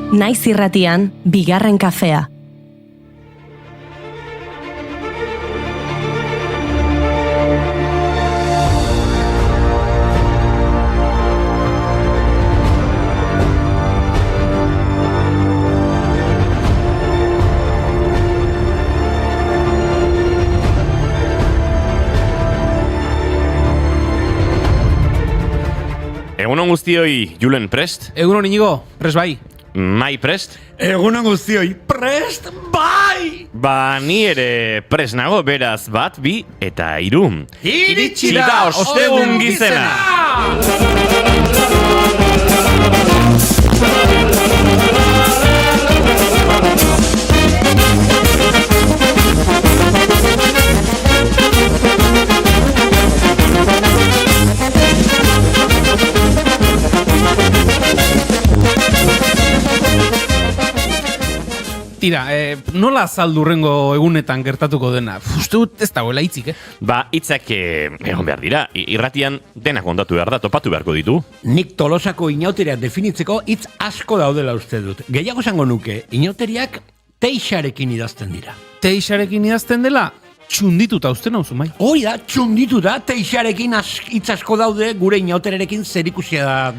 Naiz irratian, bigarren kafea. Egunon guztioi, Julen prest? Egunon Inigo, prest bai. Mai prest? Egunon guztioi, prest bai! Ba, ni ere prest nago, beraz, bat, bi eta hiru. Iritsi da ostegun gizena! Tira, nola azaldurrengo egunetan gertatuko dena? Uste dut ez dagoela hitzik, Ba, hitzak egon behar dira. Irratian denak ondatu behar da, topatu beharko ditu. Nik Tolosako inauteriak definitzeko hitz asko daudela uste dut. Gehiago esango nuke, inauteriak teixarekin idazten dira. Teixarekin idazten dela, txundituta uste nauzu, mai. Hori da, txundituta, teixarekin hitz asko daude gure inauterarekin zerikusia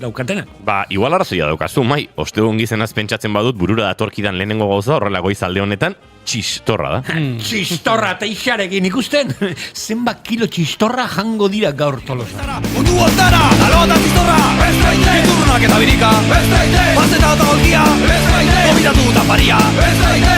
daukatena. Ba, igual arrazoia daukazu, mai. Ostegun gizenaz pentsatzen badut burura datorkidan lehenengo gauza horrela goizalde honetan, txistorra da. Txistorra teixarekin ikusten? Zenbat kilo txistorra jango dira gaur Tolosa. Mundu ontara, alabatan txistorra, bestaite, iturrunak eta birika, bestaite, bazeta eta golkia, bestaite, gobiratu eta paria, bestaite,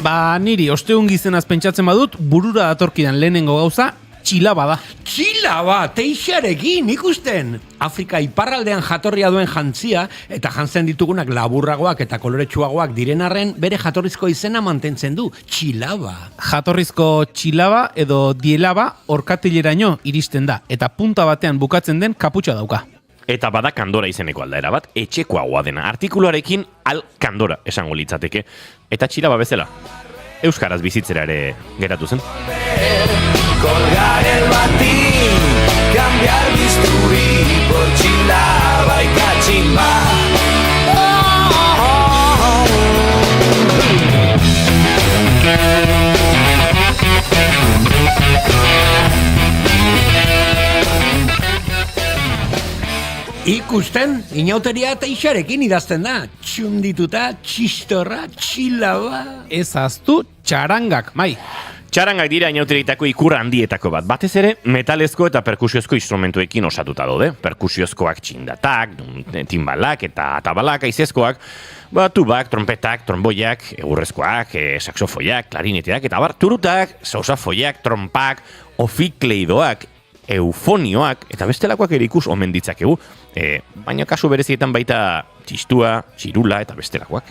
Ba, niri ostegun gizenaz pentsatzen badut, burura datorkidan lehenengo gauza, txilaba da. Txilaba, teixarekin ikusten! Afrika iparraldean jatorria duen jantzia, eta jantzen ditugunak laburragoak eta koloretsuagoak diren arren, bere jatorrizko izena mantentzen du, txilaba. Jatorrizko txilaba edo dielaba orkatileraino iristen da, eta punta batean bukatzen den kaputxa dauka. Eta bada kandora izeneko aldaera bat, etxekoagoa dena. Artikuluarekin al kandora esango litzateke. Eta txilaba bezala. Euskaraz bizitzera ere geratu zen. colgar el batín, cambiar bisturí por chilaba y cachimba. Ikusten, inauteria teixarekin idazten da. Txundituta, txistorra, txilaba. Ez aztu txarangak, mai. Txarangak dira inauterietako ikur handietako bat. Batez ere, metalezko eta perkusiozko instrumentuekin osatuta daude. Perkusiozkoak txindatak, timbalak eta atabalak, aizezkoak, tubak, trompetak, tromboiak, egurrezkoak, saxofoiak, klarineteak, eta turutak, sausafoiak, trompak, ofikleidoak, eufonioak, eta bestelakoak ere ikus omen ditzakegu. Baina kasu berezietan baita txistua, txirula eta bestelakoak.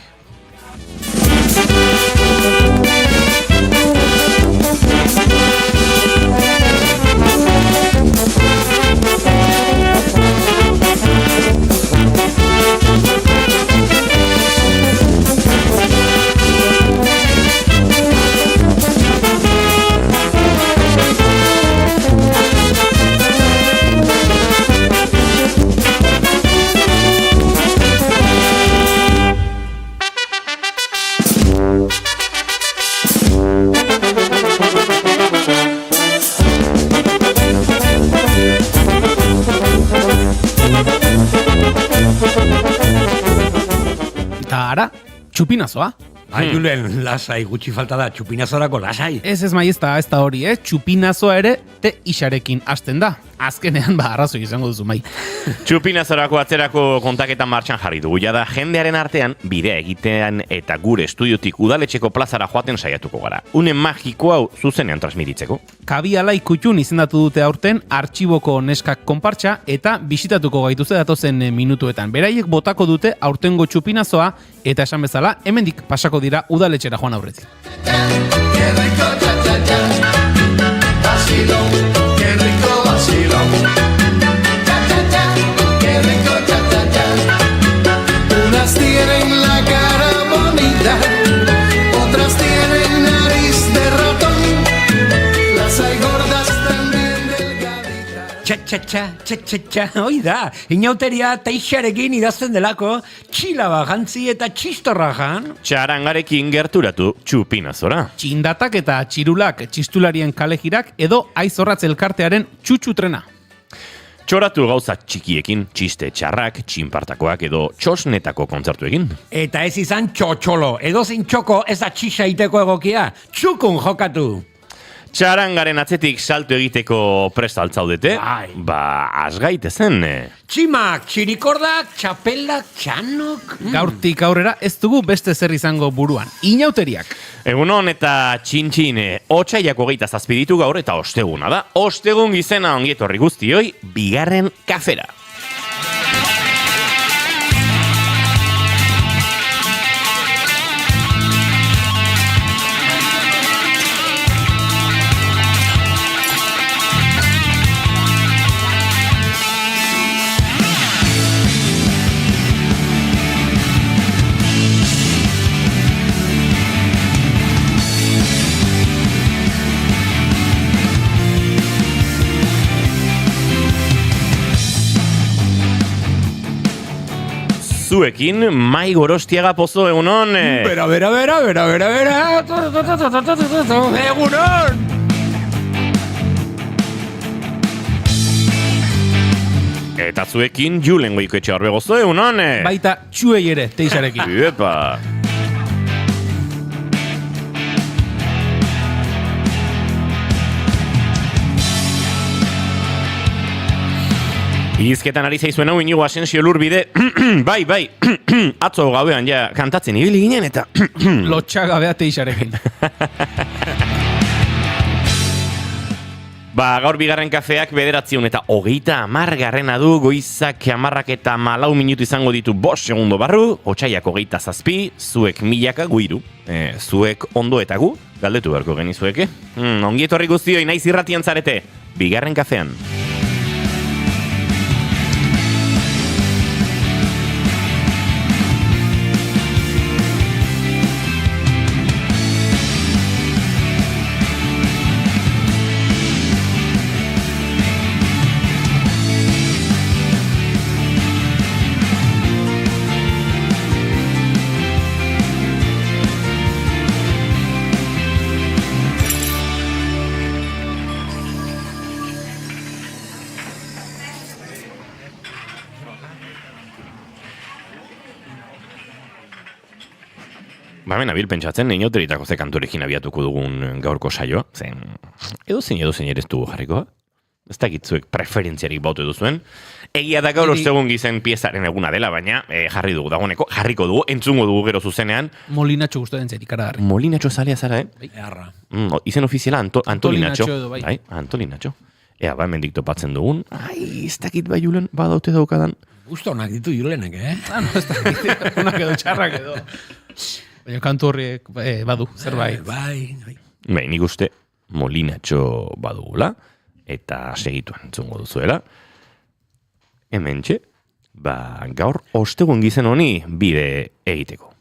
Eta ara, txupinazoa. Julen, lasai, gutxi falta da, txupinazorako lasai. Ez mai ez da hori, txupinazoa ere te isarekin hasten da. Azkenean arrazoi izango duzu, mai. Txupinazorako atzerako kontaketan martxan jarri dugu. Jada jendearen artean bidea egitean eta gure estudiotik udaletxeko plazara joaten saiatuko gara. Une magiko hau zuzenean transmititzeko. Kabiala ikutxun izendatu dute aurten artxiboko neskak konpartxa eta bisitatuko gaituzte datozen minutuetan. Beraiek botako dute aurtengo txupinazoa eta esan bezala hemendik pasako dira udaletxera joan aurretik. Unas tienen la cara bonita, otras tienen nariz de ratón, las hay gordas también delgaditas. txa, hoi da. Inauteria teixarekin idazten delako, txilaba jantzi eta txistorra jan. Txarangarekin gerturatu txupinazora. Txindatak eta txirulak, txistularien kalejirak edo aizorratz elkartearen txutxutrena. Txoratu gauza txikiekin, txiste txarrak, txinpartakoak edo txosnetako kontzertuekin. Eta ez izan txotxolo, edozein txoko ez da txixa iteko egokia, txukun jokatu. Txarangaren atzetik salto egiteko prest altzaudete? Bai. Asgaite zen. Tximak, txirikordak, txapelak, txanok. Gaurtik aurrera ez dugu beste zer izango buruan. Inauteriak. Egunon eta txintxin, otsaiak 27 ditu gaur eta osteguna da. Ostegun gizena ongietorri guztioi, bigarren kafera. Zuekin, Mai Gorostiaga Pozo, egunon. Bera. Egunon! Eta zuekin, Julen Goikoetxe Orbegozo, egunon. Baita txuei ere, teixarekin. Epa. Izketan ari zaizuen hau Inigo Asensio Lurbide, bai, atzo gauean ja kantatzen ibili ginen eta... Lotxagabea teixarekin. Gaur bigarren kafeak 9:30 du, goizak 10:04 minutu izango ditu 5 segundo barru, otsaiak 27, zuek milaka guiru. Zuek ondo eta gu, galdetu beharko genizueke. Ongietorri guztioi naiz irratian zarete, bigarren kafean. Hemen abil pentsatzen, inauteritako ze kanturekin abiatuko dugun gaurko saioa. Zen, edozein ere ez dugu jarriko. Ez dakitzuek preferentziarik bautu duzuen. Egia da gaur ostegun gizen piezaren eguna dela, baina jarri dugu dagoeneko, jarriko dugu, entzungo dugu gero zuzenean. Molinatxo guztu den zer ikaragarri. Molinatxo zalea zara, Erra. Izen ofiziala Antolinatxo. Edo, bai. Antolinatxo. Ea, hemendik topatzen dugun. Ez dakit bai Julen, badaute daukadan. Gusto onak ditu Julenek, No, ez dakit, onak edo, txarrak edo. Baina kantu horriek badu, zerbait. Bai. Nik uste Molinatxo badugula, eta segituan entzungo duzuela. Hementxe, gaur ostegun gizen honi bide egiteko.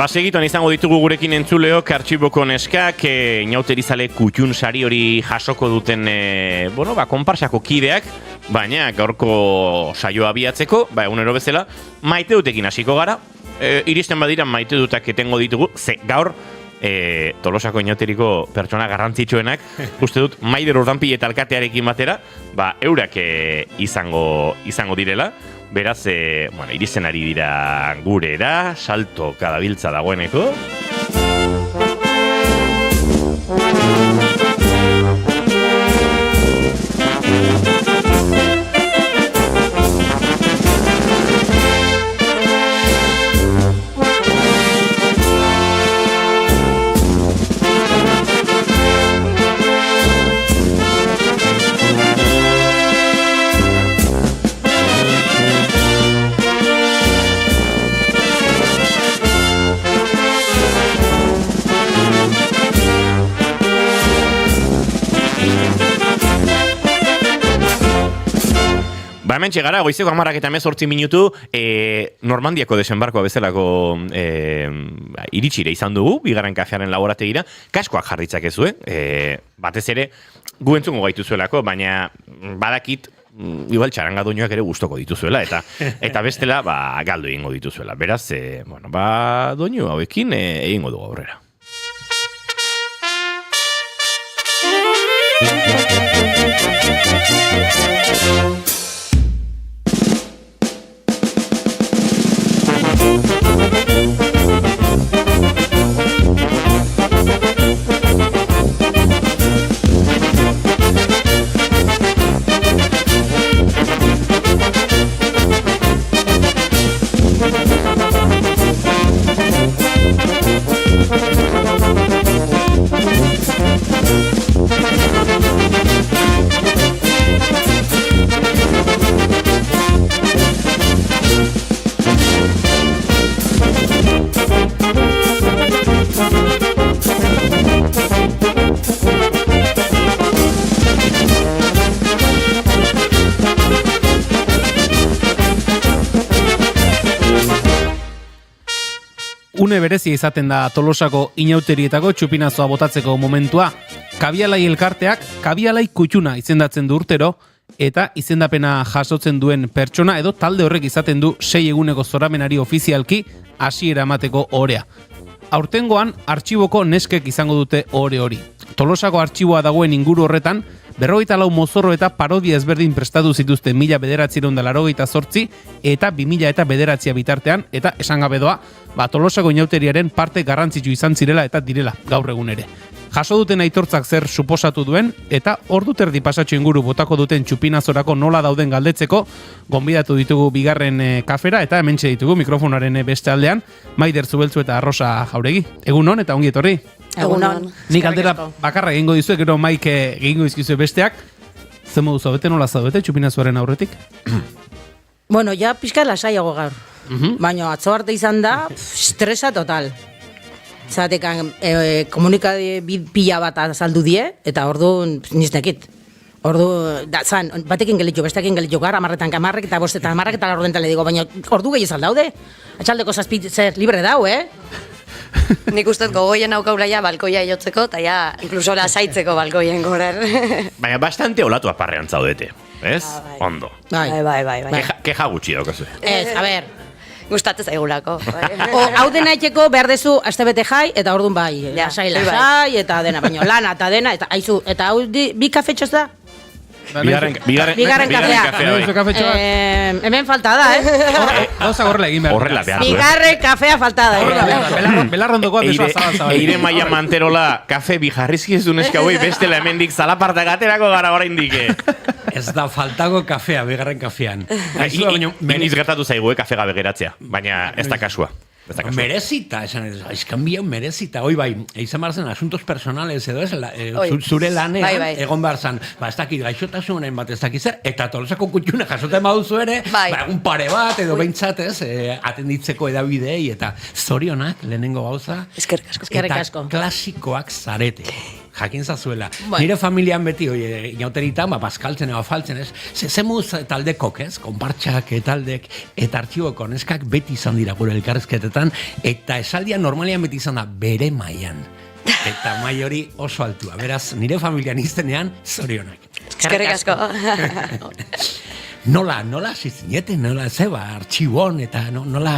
Segituan izango ditugu gurekin entzuleok artxiboko neskak, inauterizale kutxun sari hori jasoko duten, konparsako kideak, baina gaurko saioa abiatzeko, egunero bezala, maite dutekin hasiko gara, iristen badira maite dutak etengo ditugu, ze gaur, Tolosako inauteriko pertsona garrantzitsuenak, uste dut, Maider Urdanpi eta alkatearekin batera, eurak izango direla. Beraz, iristen ari dira gurera, salto kadabiltza dagoeneko. Hemen txegara, goizeko 10:18 minutu, Normandiako desembarkoa bezalako iritsire izan dugu, bigarren kafearen laborategira, kaskoak jarritzakezu, batez ere, gu entzungo gaituzuelako, baina badakit, igual txaranga doinuak ere gustoko dituzuela, eta bestela, galdu egingo dituzuela. Beraz, doinu hauekin egingo dugu aurrera. Une berezia izaten da Tolosako inauterietako txupinazoa botatzeko momentua. Kabialai elkarteak Kabialai kutxuna izendatzen du urtero, eta izendapena jasotzen duen pertsona edo talde horrek izaten du 6 eguneko zoramenari ofizialki hasiera emateko orea. Aurtengoan artxiboko neskek izango dute ore hori. Tolosako artxiboa dagoen inguru horretan, 54 mozorro eta parodia ezberdin prestatu zituzten 1988 eta 2009 bitartean, eta esan gabe doa, Tolosako inauteriaren parte garrantzitsu izan zirela eta direla gaur egun ere. Jaso duten aitortzak zer suposatu duen, eta ordu terdi pasatxo inguru botako duten txupinazorako nola dauden galdetzeko, gonbidatu ditugu bigarren kafera, eta hementxe ditugu mikrofonaren beste aldean, Maider Zubeltzu eta Rosa Jauregi. Egunon eta ongi etorri. Egunon. Nik aldera bakarra egingo dizuek, gero Maik egingo dizkizue besteak. Zer modu zaudete, nola zaudete txupinazoaren aurretik? Bueno, ja pixka lasaiago gaur. Baina atzo arte izan da, estresa total. Zatekan komunikade pila bat azaldu die, eta ordu niztekit. Ordu, batekin gelitxo, bestekin gelitxo gar, 10:00 eta 5:00 eta 10:00 eta laurden tale digo, baina ordu gehi ezaldaude. Atxaldeko 7 zer libre dau, Nik ustez gogoien aukaula ja balkoia jotzeko, eta ja, inkluso lasaitzeko balkoien gorer. Baina bastante olatu aparrean zaudete, ez? Ondo. Bai. Keja gutxi daukazu. Ez, a ber. Gustatzen zaigulako. Hau dena itxeko behar dezu astebete jai, eta orduan bai, lasai, eta dena, baina lana, eta dena, eta aizu, eta hau bi kafetxoz da? Bigarren kafea. Hemen falta da, Gauza horrela egin behar. Horrela behar. Bigarren kafea falta da. Belarrondokoa besoa zabal. Eire Maia Manterola kafe bijarrizki ez duneska hoi bestela hemendik zalapartak aterako gara oraindik. Ez da faltago kafea, bigarren kafean. Iniz gertatu zaigu, kafe gabe geratzea, baina ez da kasua. Merezita, esan bian merezita. Hoi bai, izan behar zen asuntos personales edo ez, zure lanean egon behar zen, ez dakit gaixotasunen bat ez dakit zer, eta Tolosako kutxuna jasoten baduzu ere, egun pare bat edo behintzat ez, atenditzeko edabidei, eta zorionak lehenengo gauza, Eskerrik asko. eta klasikoak zarete. jakin zazuela. Bai. Nire familian beti, inauteritan, bazkaltzen eba faltzen, ez? Zemuz taldekok, ez? Konpartxak, taldek, eta artxiboko neskak beti izan dira gure elkarrezketetan, eta esaldia normalian beti izan da bere mailan. Eta mai hori oso altua. Beraz, nire familian iztenean, zorionak. Eskerrik asko. Nola zizineten, nola zeba, artxibon, eta nola...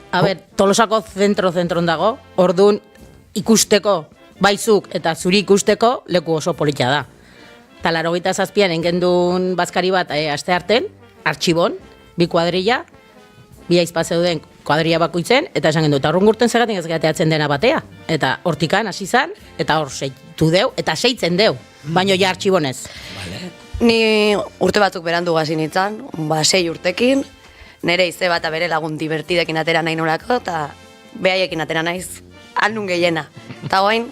A ber, Tolosako zentron dago, orduan ikusteko, baizuk eta zuri ikusteko leku oso politia da. Eta 87an engendun bazkari bat aste arten, artxibon, 2 kuadrilla, 2 aizpa zeuden kuadrilla bakoitzen, eta esan gendu, eta horren gurten zegatik ez gateatzen dena batea. Eta hortikan hasi zan, eta hor seitu deu, eta seitzen deu, baino ja artxibonez. Ni urte batzuk berandu gazi nintzen, 6 urtekin, nire izeba eta bere lagun divertidekin atera nahi nolako, eta behaiekin atera naiz, aldun gehiena. Eta goain,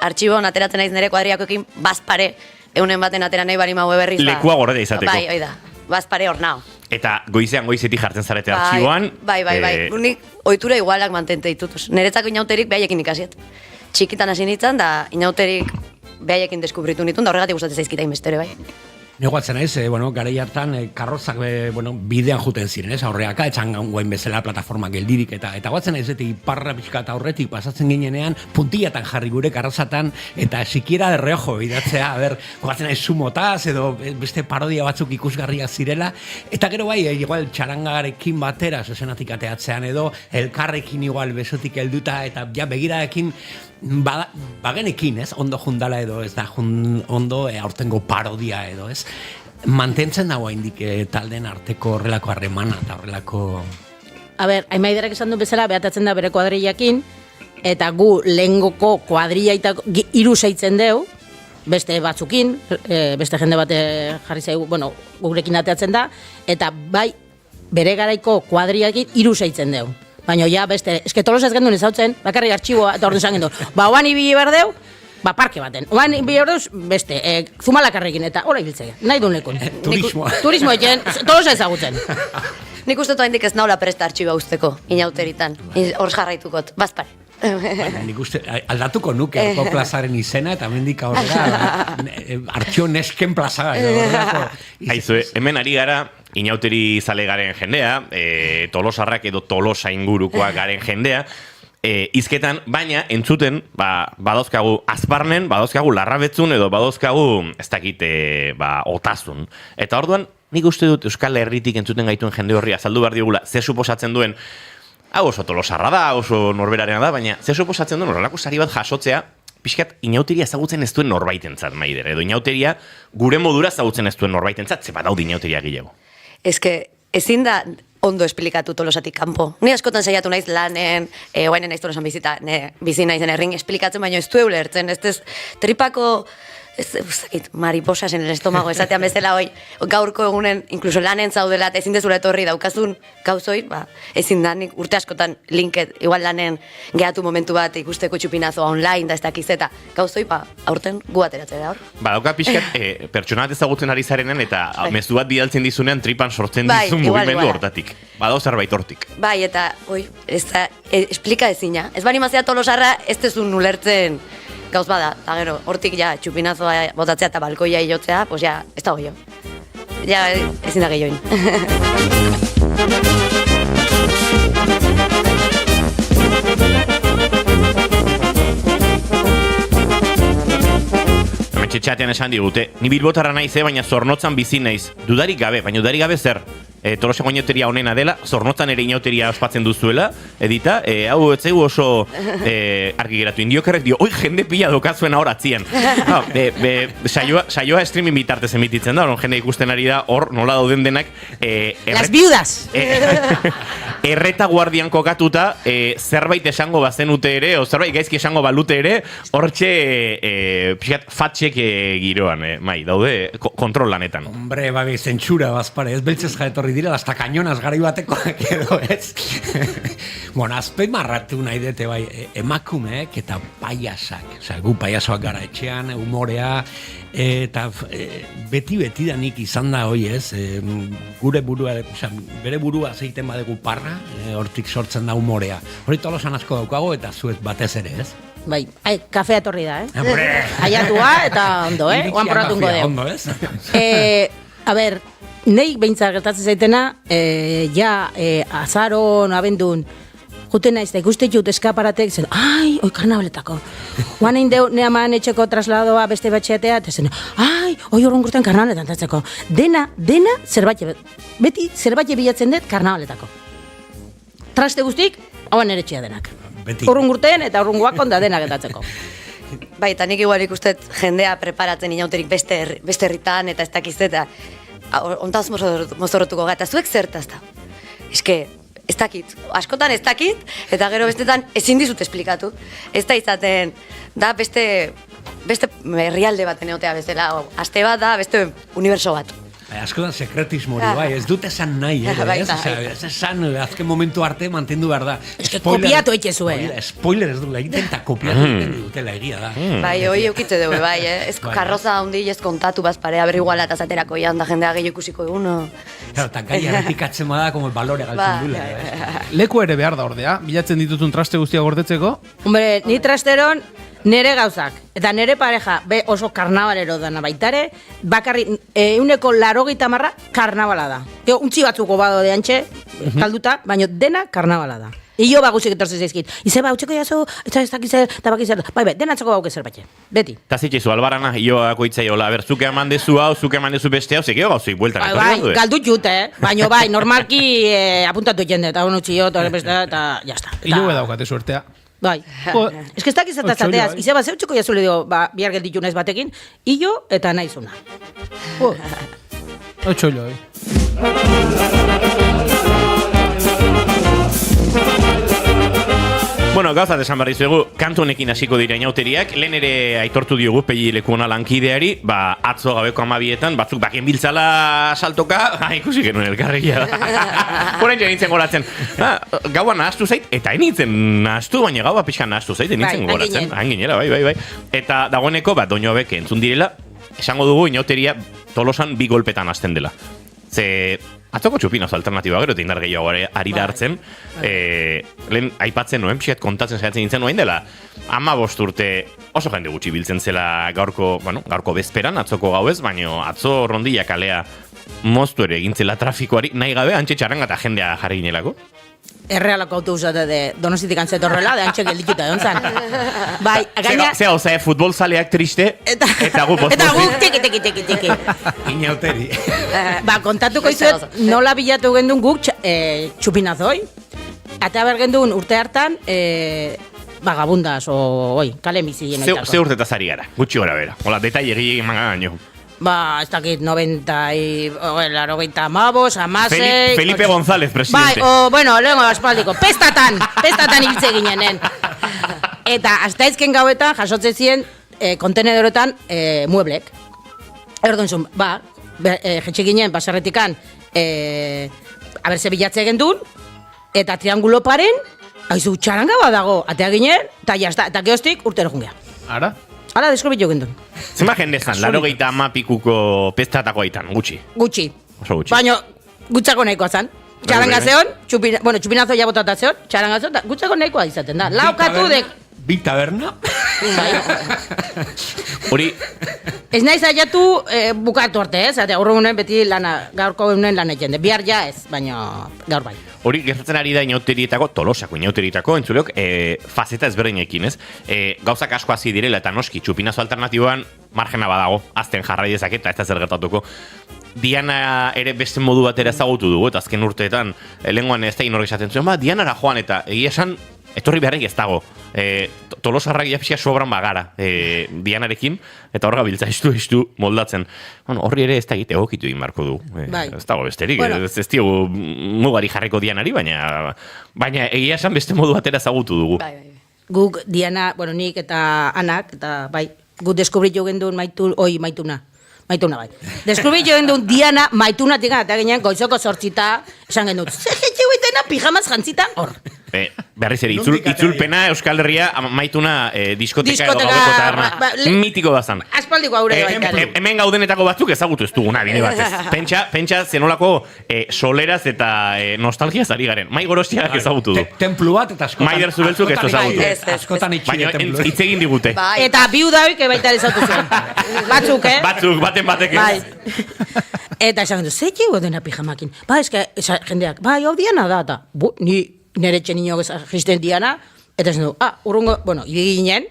artxibon ateratzen naiz nire kuadriakoekin, bazpare, eunen baten atera nahi bari maue berriz. Lekua gorera izateko. Bai, oida, bazpare hor nao. Eta goizetik jartzen zarete artxiboan. Bai. Nik ohitura igualak mantente ditut. Niretzako inauterik behaiekin ikasiet. Txikitan hasi nintzen, da inauterik behaiekin deskubritu nituen, da horregatik gustatzen zaizkita inbestere, bai. Negoatzen ez, garai hartan karrozak bidean juten ziren, ez, aurreaka, etxan gauen bezala plataforma geldirik, eta guatzen ez, eta iparra pixka eta aurretik pasatzen ginenean, puntillatan jarri gure karrozatan, eta sikiera de reojo idatzea, guatzen ez sumotaz, edo beste parodia batzuk ikusgarriak zirela, eta gero bai, igual txarangarekin batera, zezenatik ateatzean edo, elkarrekin igual besotik helduta, eta ja begirarekin, bagenekin, ez, ondo jundala edo, ez da, ondo aurtengo parodia edo, ez, mantentzen dago indik talden arteko horrelako harremana eta horrelako... A ber, Aimaiderak esan du bezala, behatatzen da bere kuadrillakin, eta gu lehengoko kuadrillaitako 3 seitzen deu, beste batzukin, beste jende bate jarri zaigu, gurekin ateatzen da, eta bai, bere garaiko kuadrillakin 3 seitzen deu. Baina ja beste, eske Tolosa ez gendun ezautzen, bakarrik artxiboa, eta orduan esan gendu, oan ibili behar deu, parke baten. Oan ibili behar deuz, beste, Zumalakarrekin, eta hola ibiltzea, nahi duen lekun. Turismoa. Turismo eken, Tolosa ezagutzen. Nik uste haindik ez naula presta artxiba usteko, inauteritan, hor jarraitukot, bazpare. Nik uste, aldatuko nuke Arko plazaren izena, eta mendik aurrera, artxio nesken plaza. Aizu, hemen ari gara, inauteri zale garen jendea, Tolosarrak edo Tolosa ingurukoak garen jendea, izketan, baina entzuten, badauzkagu azparnen, badauzkagu larrabetzun, edo badauzkagu, ez dakit, otazun. Eta orduan, nik uste dut Euskal Herritik entzuten gaituen jende horri azaldu behar diogula, ze suposatzen duen, hau oso Tolosarra da, oso norberarena da, baina ze suposatzen duen horrelako sari bat jasotzea, pixkat inauteria ezagutzen ez duen norbaitentzat, Maider, edo inauteria gure modura ezagutzen ez duen norbaitentzat, ze badaudi inauteria gehiago. Ezin da ondo esplikatu Tolosatik kanpo. Ni askotan saiatu naiz lanen, guainen naiz Tolosan bizi naizen errin esplikatzen, baina ez du eulertzen, ez tripako, mariposas en el estomago, esatean bezala hoi, gaurko egunen, inkluso lanen zaudela, eta ezin dezula etorri daukazun gauzoi, ezin da, nik urte askotan linket, igual lanen gehatu momentu bat ikusteko txupinazoa online, da ez dakiz eta gauzoi, aurten gu ateratzea da hor. Dauka pixkat, pertsona bat ezagutzen ari zarenen, eta mezu bat bidaltzen dizunean tripan sortzen dizun mugimendu hortatik. Badao zerbait hortik. Bai, eta, ez da, esplika ezina. Ez bani mazea Tolosarra, ez tezun ulertzen gauz bada, eta gero, hortik ja, txupinazoa botatzea eta balkoia hilotzea, pues ja, ez da goio. Ja, ezin da gehioin. Txatxean esan digute, ni bilbotarra naiz, baina Zornotzan bizi naiz. Dudarik gabe, baina dudarik gabe zer? Tolosako inauteria honena dela, Zornotzan ere inauteria ospatzen duzuela, edita, hau etzegu oso argi geratu. Indiokerrek dio, oi, jende pila dokazuen ahor atzian. Saioa streaming bitartez emititzen da, jende ikusten ari da, hor nola dauden denak. Las viudas! Erreta guardian kokatuta, zerbait esango bazenute ere, o zerbait gaizki esango balute ere, hortxe fatxek giroan, mai, daude kontrolanetan. Hombre, babi, zentsura, bazpare, ez beltzez jaetorri dira, hasta kañonas garai batekoak edo, ez? Bueno, azpimarratu nahi dute, bai, emakumeek eta paiasak, gu paiasoak gara etxean, humorea, eta beti danik izan da hoi, ez? Gure burua, bere burua zeiten badegu parra, hortik sortzen da humorea. Hori Tolosan asko daukago eta zuet batez ere, ez? Bai, kafea etorri da, Hombre. Aiatua eta ondo, Oan probatungo Irikia deu. ondo, ez? A ber, neik behintzat gertatzen zaitena, azaron, abendun, juten naiz, da ikuste jut eskaparatek, zen, ai, oi karnabaletako. Guan egin deu, ne aman etxeko trasladoa beste batxeatea, eta zen, ai, oi horren gurten karnabaletan tatzeko. Dena, zerbait, beti zerbait bilatzen dut karnabaletako. Traste guztik, hauan ere txea denak. Beti. Urrun gurten eta urrun guakon da denak getatzeko. Bai, eta nik igual ikustet jendea preparatzen inauterik beste herritan eta ez dakiz eta ontaz mozorrotuko gara, eta zuek zertaz da. Eske, ez dakit, askotan ez dakit, eta gero bestetan ezin dizut esplikatu. Ez da izaten, da beste herrialde baten egotea bezala, aste bat da, beste uniberso bat. Askotan sekretismo hori, bai, ez dut esan nahi, Bai, ez? bai. Osea, ez esan azken momentu arte mantendu behar da. Eske kopiatu eitxezue. Spoiler ez dut egiten, eta kopiatu egiten dutela egia da. Bai, hoi eukitze dugu, bai, ez karroza handi ez kontatu bazparea beriguala eta zaterako ian da jendea gehiago ikusiko eguno. Claro, eta gai errepikatzen bada, como el balore galtzen dula. Leku ere behar da ordea, bilatzen dituzun traste guztia gordetzeko. Hombre, ni trasteron nere gauzak, eta nere pareja, oso karnabalero dana baitare, bakarri, 80% karnabala da. Untzi batzuko bado de antxe, kalduta, baina dena karnabala da. Io baguzik etortzen zaizkit. Izeba, utxeko jazu, ez dakizer, eta bakizer. Bai, denatzeko bauke zer beti. Ta zitxezu, albarana, joako itzaiola, ber, zuke eman dezu hau, zuke eman dezu beste hau, zekio gauzik bueltan etorri Bai, galdut jute, baina bai, normalki apuntatu jende, eta honutzi jo, eta beste, eta jazta. Ilo daukate suertea. Bai. Ez que ez dakiz eta zateaz. Izeba, zeutxeko jazule dio, bihar gelditu naiz batekin, ilo eta naizuna. Otxoilo, Bueno, gauzat esan barri zuegu, kantu honekin hasiko dira inauteriak, lehen ere aitortu diogu pegi leku hona lankideari, atzo gabeko 12etan, batzuk bakien biltzala saltoka, ikusi genuen elkarregia da. Horain nintzen goratzen, gaua nahastu zait, eta enitzen nahastu, baina gaua pixkan nahastu zait, enitzen goratzen. Hanginela, bai. Eta dagoeneko, doinu hauek entzun direla, esango dugu inauteria Tolosan 2 golpetan hasten dela. Ze atzoko txupinazo alternatiba gero eta indar gehiago ari da hartzen. Lehen aipatzen nuen, pixkat kontatzen saiatzen nintzen nuen dela 15 urte oso jende gutxi biltzen zela gaurko bezperan, atzoko gauez, baina atzo Rondilla kalea moztu ere egintzela trafikoari, nahi gabe antxe txarranga eta jendea jarri ginelako. Errealako autobusate de Donostitik antzet horrela, de antxe geldituta egon zan. Bai, gaina... Zea, futbol zaleak triste, eta gu post. Eta gu tiki. Inauteri. Kontatuko izuet, nola bilatu gendun guk txupinazoi. Eta bergendun urte hartan, vagabundas, kale mizien. Ze urte eta zari gara, gutxi gora bera. Hola, detai egin gaino. Ez dakit, 90 mabos, amasei... Felipe González, presidente. Bai, lehenko aspaldiko, pestatan ibiltze ginenen. Eta, hasta ezken gauetan, jasotzen ziren, kontenedoretan, mueblek. Erdun zun, jetxe ginen, baserretikan, abertze bilatze gendun, eta triangulo paren, haizu txaranga bat dago, atea ginen, eta jazta, eta geostik urtero jungea. Ara? Hala, deskubritu gendun. Zema jende zan, 80 pikuko pestatako aitan, gutxi. Gutxi. Oso gutxi. Baina, gutzako nahikoa zan. Txaranga zeon, txupinazo ja botata zeon, txaranga zeon, gutzako nahikoa izaten da. Laukatu dek... Bi taberna? Hori... Ez nahi zaiatu bukatu arte, ez? Gaur egunen beti gaurko egunen lan egin. Bihar ja ez, baina gaur bai. Hori gertatzen ari da inauterietako, Tolosako inauterietako, entzuleok, fazeta ezberdinekin, ez? Gauzak asko hasi direla eta noski txupinazo alternatiboan margena badago, azten jarrai dezaketa, ez da zer gertatuko. Diana ere beste modu batera ezagutu dugu, eta azken urteetan, lehengoan ez da inork esaten zuen, Dianara joan, eta egia esan, etorri beharrik ez dago. Tolosarrak pixka sobran bagara Dianarekin, eta hor gabiltza estu moldatzen. Horri ere ez da egite egokitu egin barko du. Ez dago besterik, ez diogu mugari jarriko Dianari, baina egia esan beste modu batera ezagutu dugu. Guk Diana, nik eta Anak, eta bai, guk deskubritu gendun Maituna bai. Deskubritu gendun Diana Maitunatik, eta ginen goizoko 8 esan gendun, ze jetxe dena pijamaz jantzita hor. Berriz ere, itzulpena Euskal Herria maituna diskoteka edo gaueko taberna. Mitiko bazan. Aspaldiko aurre baita. Hemen gaudenetako batzuk ezagutu ez duguna, bide batez. Pentsa zenolako soleraz eta nostalgia zari garen. Mai Gorostiagak ezagutu du. Templu bat eta askotan. Maider Zubeltzuk ez ezagutu. Askotan itxile templu. Baina hitz egin digute. Eta bi udaik baita ezagutu zuen. Batzuk, Batzuk, batek ez. Eta esan du, zei jego dena pijamakin? Eske, jendeak, hau diana da, eta ni nire txeniñok jisten diana, eta esan du, urrungo, bueno, ginen,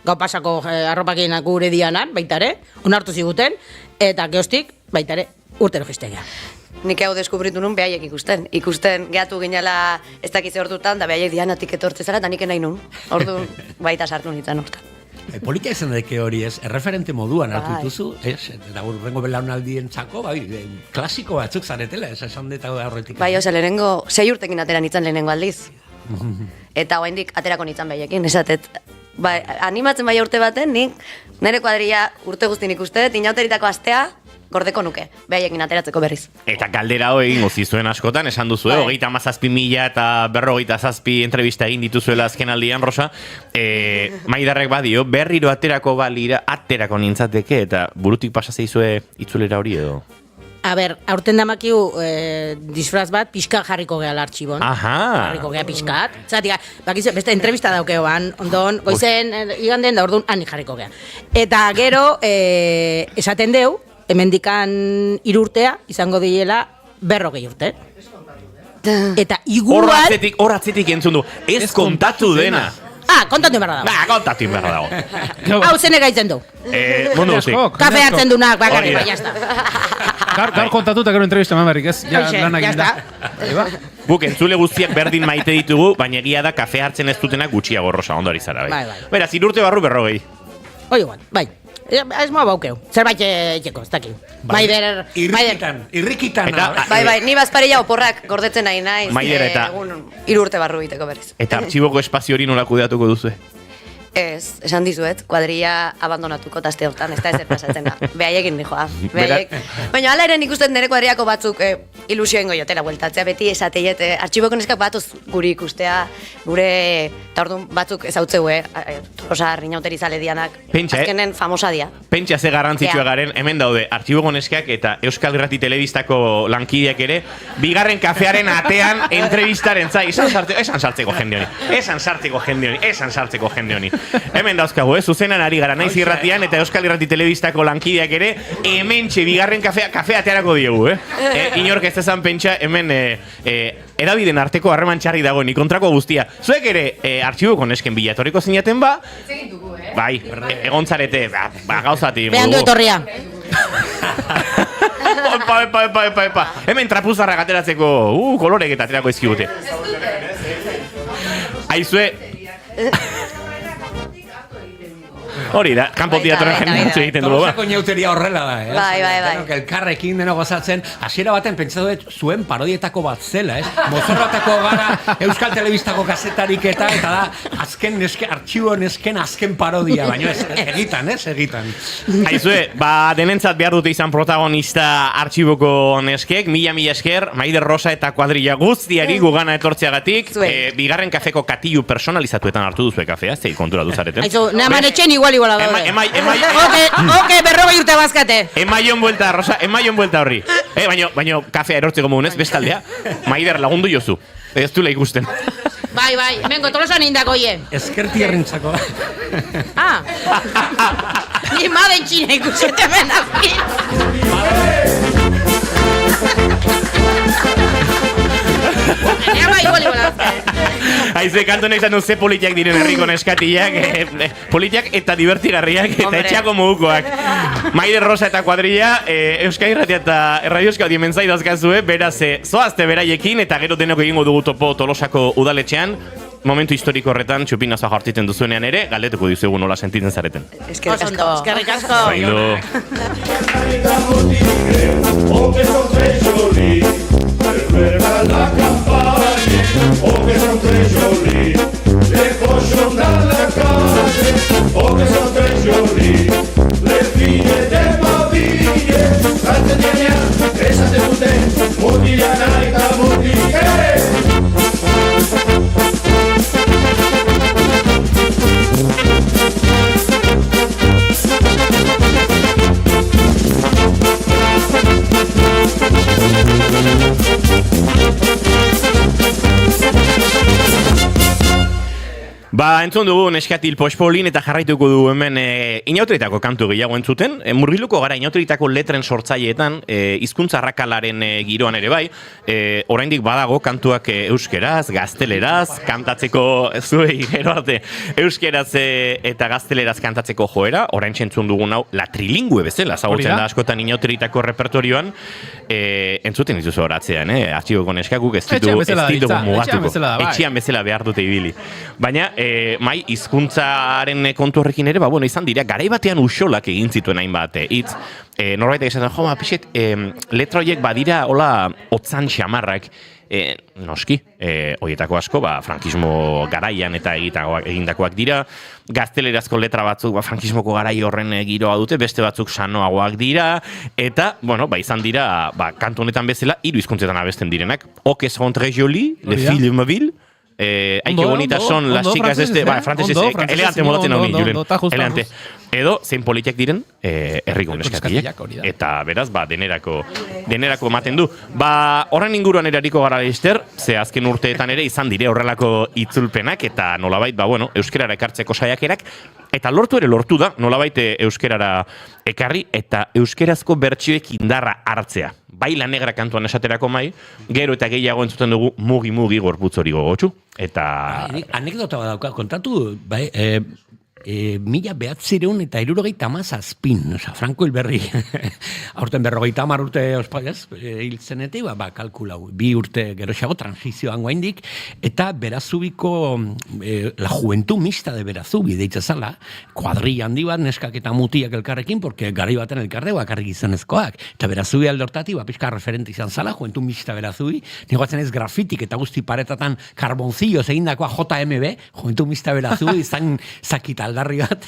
gau pasako arropakin gure dianan, baitare, onartu ziguten, eta geostik, baitare, urtero jistegea. Nik hau deskubritu nun behaiek ikusten gehatu ginela ez dakitze hortutan, da behaiek dianatik etortze zara, eta nik nahi nun, ordu baita sartu nintzen hortan. Politia izan deke hori ez, erreferente moduan hartu dituzu, eta urrengo belaunaldien txako, klasiko batzuk zaretela, esan deta horretik. Bai, lehenengo, 6 urtekin atera nintzen lehenengo aldiz. Eta oraindik aterako nintzen behaiekin, esatet. Bai, animatzen bai urte baten, nik nire kuadrilla urte guztin ikuste, inauteritako astea, gordeko nuke, behaiekin ateratzeko berriz. Eta galdera hori egingo zizuen askotan, esan duzu, 37.000 eta 47 entrevista egin dituzuela azken aldian, Rosa. Maiderrek badio, berriro aterako balira, aterako nintzateke, eta burutik pasa zeizue itzulera hori edo? A ber, aurten damakiu disfraz bat, pixka jarriko gehala artxibon. Jarriko geha pixkat. Zatika, bakizu, beste entrevista daukeoan, ondon, goizen, iganden da orduan, hanik jarriko geha. Eta gero, esaten deu, hemendikan 3 urtea, izango diela 40 urte. Eta igual... Hor atzetik entzun du, ez kontatu dena. Kontatu inberra dago. Kontatu inberra dago. Hau zenega itzen du. Mundu guztik. Kafe hartzen dunak, bakarri, bai, jazta. Gaur kontatu eta gero entrevista mamarrik, ez? Ja, lanak ginda. Guk entzule guztiak berdin maite ditugu, baina egia da kafe hartzen ez dutenak gutxiago, Rosa, ondo ari zara, bai. Beraz, 3 urte barru 40. Hoi igual, bai. Ez moa baukeu, zerbait etxeko, ez dakik. Maider... Irrikitan. Bai, ni bazpareia oporrak gordetzen nahi naiz. Maider eta... 3 urte barru biteko berriz. Eta artxiboko espazio hori nola kudeatuko duzu? Ez, esan dizuet, kuadrilla abandonatuko taste hortan, ez da ezer pasatzen da. Behaiekin dijoa, behaiek. Baina hala ere nik uste nire kuadrillako batzuk ilusio ingo jotela bueltatzea, beti esateiet, artxiboko neskak batoz guri ikustea, gure, eta orduan batzuk ezautzeu, Tolosa Rinauteri zale dianak, azkenen famosa dia. Pentsa ze garrantzitsua garen, hemen daude, artxiboko neskak eta Euskal Irrati Telebistako lankideak ere, bigarren kafearen atean entrevistaren zai, esan sartzeko jende honi. Hemen dauzkagu, zuzenan ari gara naiz irratian eta Euskal Irrati Telebistako lankideak ere hementxe bigarren kafea atearako diegu, inork ez ezan pentsa hemen edabiden arteko harreman txarri dagoen kontrako guztia. Zuek ere artxiboko nesken bilatoriko zinaten ba? Bai, egontzarete, gauzati. Behan du etorria. Epa. Hemen trapuzarrak ateratzeko kolorek eta aterako izkigute. Aizue... Hori da, kanpo teatroen jendeatzu egiten dugu. Tolosako inauteria horrela da, ez? Bai. Elkarrekin deno gozatzen, hasiera baten pentsatu zuen parodietako bat zela, ez? Mozorratako gara Euskal Telebistako kasetarik eta da azken artxibo nesken azken parodia, baina ez, egitan. Aizue, denentzat behar dute izan protagonista artxiboko neskek, mila esker, Maider Rosa eta kuadrilla guztiari gugana etortzeagatik, bigarren kafeko katillu personalizatuetan hartu duzue kafea, zei kontura duzareten. Aizu, naman etxen igual daude. Oke, 40 urte bazkate. Emaion buelta, Rosa, horri. Baina kafea erortzeko mogunez, bestaldea, Maider lagundu jozu. Ez duela ikusten. Bai, mengo, Tolosan indako hie. Eskerti errintzako. Ni maden txina ikusete hemen azkin. Aize, kanto nahi zan ze politiak diren herriko neskatiak, politiak eta divertigarriak eta etxeako modukoak. Maider Rosa eta kuadrilla, Euskal Irratia eta Radio Euskadi hementzai dazkazue, beraz, zoazte beraiekin eta gero denok egingo dugu topo Tolosako udaletxean. Momentu historiko horretan, txupinazoa jartitzen duzuenean ere, galdetuko dizuegu nola sentitzen zareten. Eskerrik asko. Zailo. La campagna, che sono 3 giorni, le possono dalla calle, che sono 3 giorni, le figlie delle bambine, tante di anni, e state tutte, molti di anni, molti Ba, entzun dugu neskatil pospolin eta jarraituko du hemen inauteritako kantu gehiago entzuten. Murgiluko gara inauteritako letren sortzaileetan, hizkuntza arrakalaren giroan ere bai, oraindik badago kantuak euskeraz, gazteleraz, kantatzeko zuei gero arte, euskeraz eta gazteleraz kantatzeko joera, orain entzun dugun hau, la trilingue bezala, zagutzen da askotan inauteritako repertorioan, entzuten dituzu horatzean, artxiboko neskakuk ez ditugu mugatuko. Etxean bezala behar dute ibili. Baina, mai, hizkuntzaren kontu horrekin ere, izan dira, garai batean uxolak egin zituen hainbat hitz, norbait esaten, pixet, letra horiek badira, hola, otzan xamarrak, noski, horietako asko, frankismo garaian eta egindakoak dira, gaztelerazko letra batzuk, frankismoko garai horren giroa dute, beste batzuk sanoagoak dira, eta, izan dira, kantu honetan bezala, hiru hizkuntzetan abesten direnak, ok sont très joli, le film mobile, ay, que bonitas son las chicas franceses, elegante modatzen hau Julen, elegante. Edo, zein politiak diren, herriko neskatiak. Eta, beraz, denerako ematen du. Horren inguruan erariko gara Lester, ze azken urteetan ere izan dire horrelako itzulpenak, eta nolabait, euskerara ekartzeko saiakerak, eta lortu da, nolabait euskerara ekarri, eta euskerazko bertsioek indarra hartzea. Bai la negra kantuan esaterako mai, gero eta gehiago entzuten dugu mugi gorputz hori gogotsu. Eta... Anekdota bat dauka, kontatu, mila 1977, Franco Hilberri, aurten 50 urte ospaiaz, hil zenetik, kalkulau, 2 urte geroxago transizioan guaindik, eta Berazubiko, la juventud mixta de Berazubi, deitza zala, kuadrilla handi bat, neskak eta mutiak elkarrekin, porque garai baten elkarre bakarrik izanezkoak, eta Berazubi aldortati, pixka referente izan zala, juventud mixta Berazubi, negoatzen ez grafitik, eta guzti paretatan karboncillo egindakoa JMB, juventud mixta Berazubi, izan zakita aldarri bat,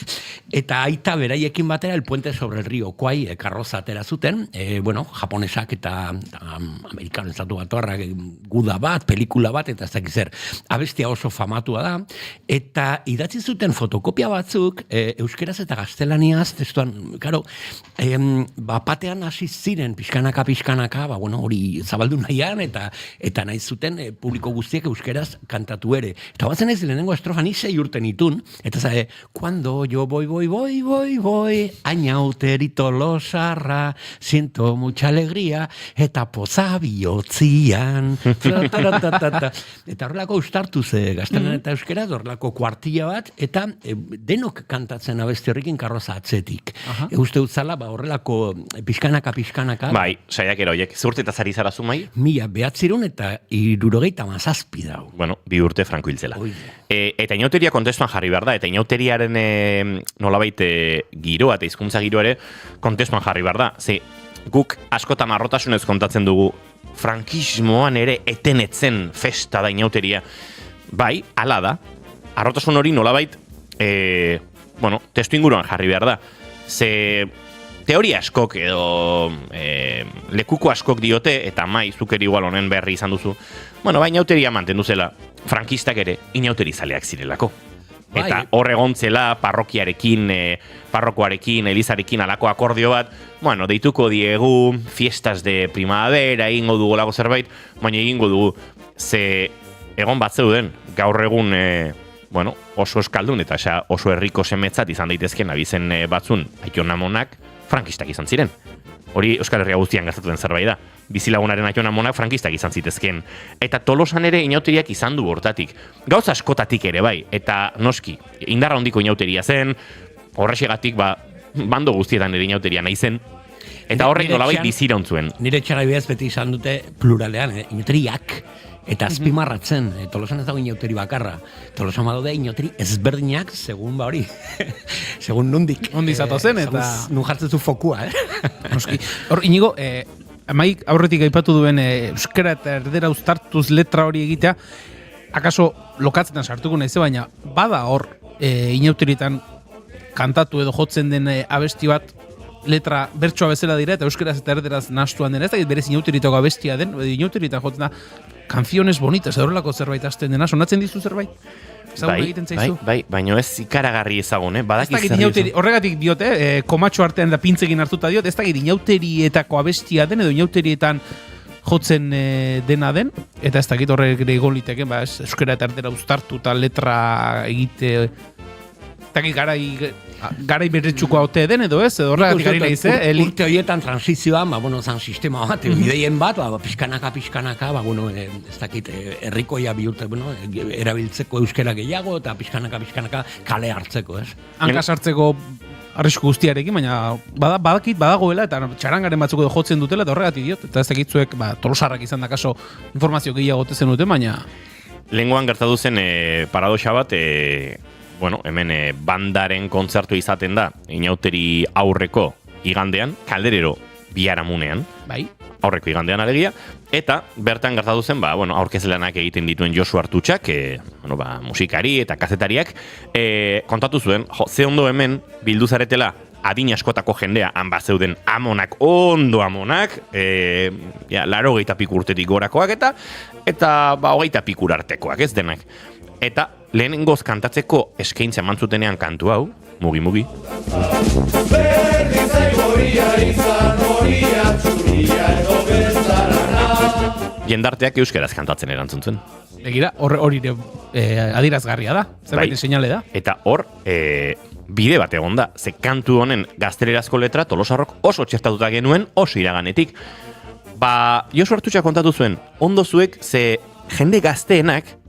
eta aita beraiekin batera el puente sobre el río Kwai karroza atera zuten, japonesak eta amerikano estatu batuarrak guda bat, pelikula bat, eta ez dakiz zer. Abestia oso famatua da, eta idatzi zuten fotokopia batzuk, euskeraz eta gaztelaniaz, testuan, karo, batean hasi ziren, pixkanaka, hori zabaldu nahian, eta nahi zuten publiko guztiek euskeraz kantatu ere. Eta batzen ez, lehenengo estrofa ni 6 urten itun, eta zabe, cuando yo voy, añauterito losarra, siento mucha alegría, eta poza bihotzian, eta horrelako ustartu ze gaztelan eta euskera, horrelako kuartilla bat, eta denok kantatzen abesti horrekin karroza atzetik. Uste utzala, horrelako pixkanaka. Bai, saiakera horiek, zurtetaz ari zara zumai? 1977 dau. Bueno, 2 urte Franco hiltzela. Eta inauteria kontestuan jarri behar da, eta inauteriaren nolabait giroa eta hizkuntza giro ere kontestuan jarri behar da. Ze, guk askotan arrotasunez kontatzen dugu frankismoan ere etenetzen festa da inauteria. Bai, ala da, arrotasun hori nolabait testu inguruan jarri behar da. Ze, teoria askok edo lekuko askok diote, eta zukeri igual honen berri izan duzu, inauteria mantendu zela, frankistak ere inauteri zaleak zirelako. Eta hor egontzela parrokoarekin, elizarekin alako akordio bat, deituko diegu, fiestas de primavera, egingo dugu lago zerbait, baina egingo dugu, ze egon bat zeuden, gaur egun, oso eskaldun eta oso herriko semetzat izan daitezken abizen batzun, Aiton Amonak, frankistak izan ziren. Hori Euskal Herria guztian gaztatu den zerbait da. Bizilagunaren Aiton Amonak frankistak izan zitezken. Eta Tolosan ere inauteriak izan du hortatik. Gauza askotatik ere bai. Eta noski, indarra hondiko inauteria zen, horrexegatik bando guztietan ere inauteria nahi zen. Eta horrek nolabait bizira ontzuen. Nire txarabidez beti izan dute pluralean, inauteriak. Eta azpimarratzen, Tolosan ez dago inauteri bakarra. Tolosan badaude inauteri ezberdinak, segun hori. Segun nundik. Ondi zato zen, eta... Nun jartzen zu fokua, Noski. Hor, Inigo, Maik aurretik aipatu duen euskara eta erdera uztartuz letra hori egitea, akaso lokatzetan sartuko naiz, baina bada hor inauterietan kantatu edo jotzen den abesti bat letra bertsoa bezala dira eta euskeraz eta erderaz nahastuan dena, ez da berez inauteritako abestia den, inauterietan jotzen da canciones bonitas, horrelako zerbait hasten dena, sonatzen dizu zerbait? Bai, baina ez ikaragarri ezagun, badakiz zer. Horregatik diote, komatxo artean da pintzekin hartuta diot, ez da inauterietako abestia den edo inauterietan jotzen dena den, eta ez dakit horrek ere egon liteke, euskara eta erdera uztartu eta letra egite, eta garai berretxuko haute den edo ez, edo horregatik ari nahiz, Urte horietan transizioan, zan sistema bat, bideien bat, pixkanaka, ez dakit, herrikoia bihurtu, erabiltzeko euskera gehiago, eta pixkanaka kale hartzeko, ez? Hankas hartzeko arrisku guztiarekin, baina badagoela, eta txarangaren batzuk edo jotzen dutela, eta horregatik diot, eta ez dakitzuek, tolosarrak izan da kaso informazio gehiago tezen duten, baina... Lehengoan gertatu zen paradoxa bat, hemen bandaren kontzertu izaten da, inauteri aurreko igandean, kalderero biharamunean, bai, aurreko igandean alegia, eta bertan gertatu zen, aurkezlanak egiten dituen Josu Artutxak, musikari eta kazetariak, kontatu zuen, ze ondo hemen bildu zaretela adin askotako jendea, han bat zeuden amonak, ondo amonak, 80 piku urtetik gorakoak eta 20 pikur artekoak, ez denak. Eta lehenengoz kantatzeko eskaintza eman zutenean kantu hau, mugi-mugi. Jendarteak euskeraz kantatzen erantzun zuen. Begira, hori adirazgarria da, zerbait seinale da. Eta hor, bide bat egon da, ze kantu honen gaztelerazko letra Tolosarrok oso txertatuta genuen, oso iraganetik. Josu Artutxak kontatu zuen, ondo zuek, ze jende gazteenak,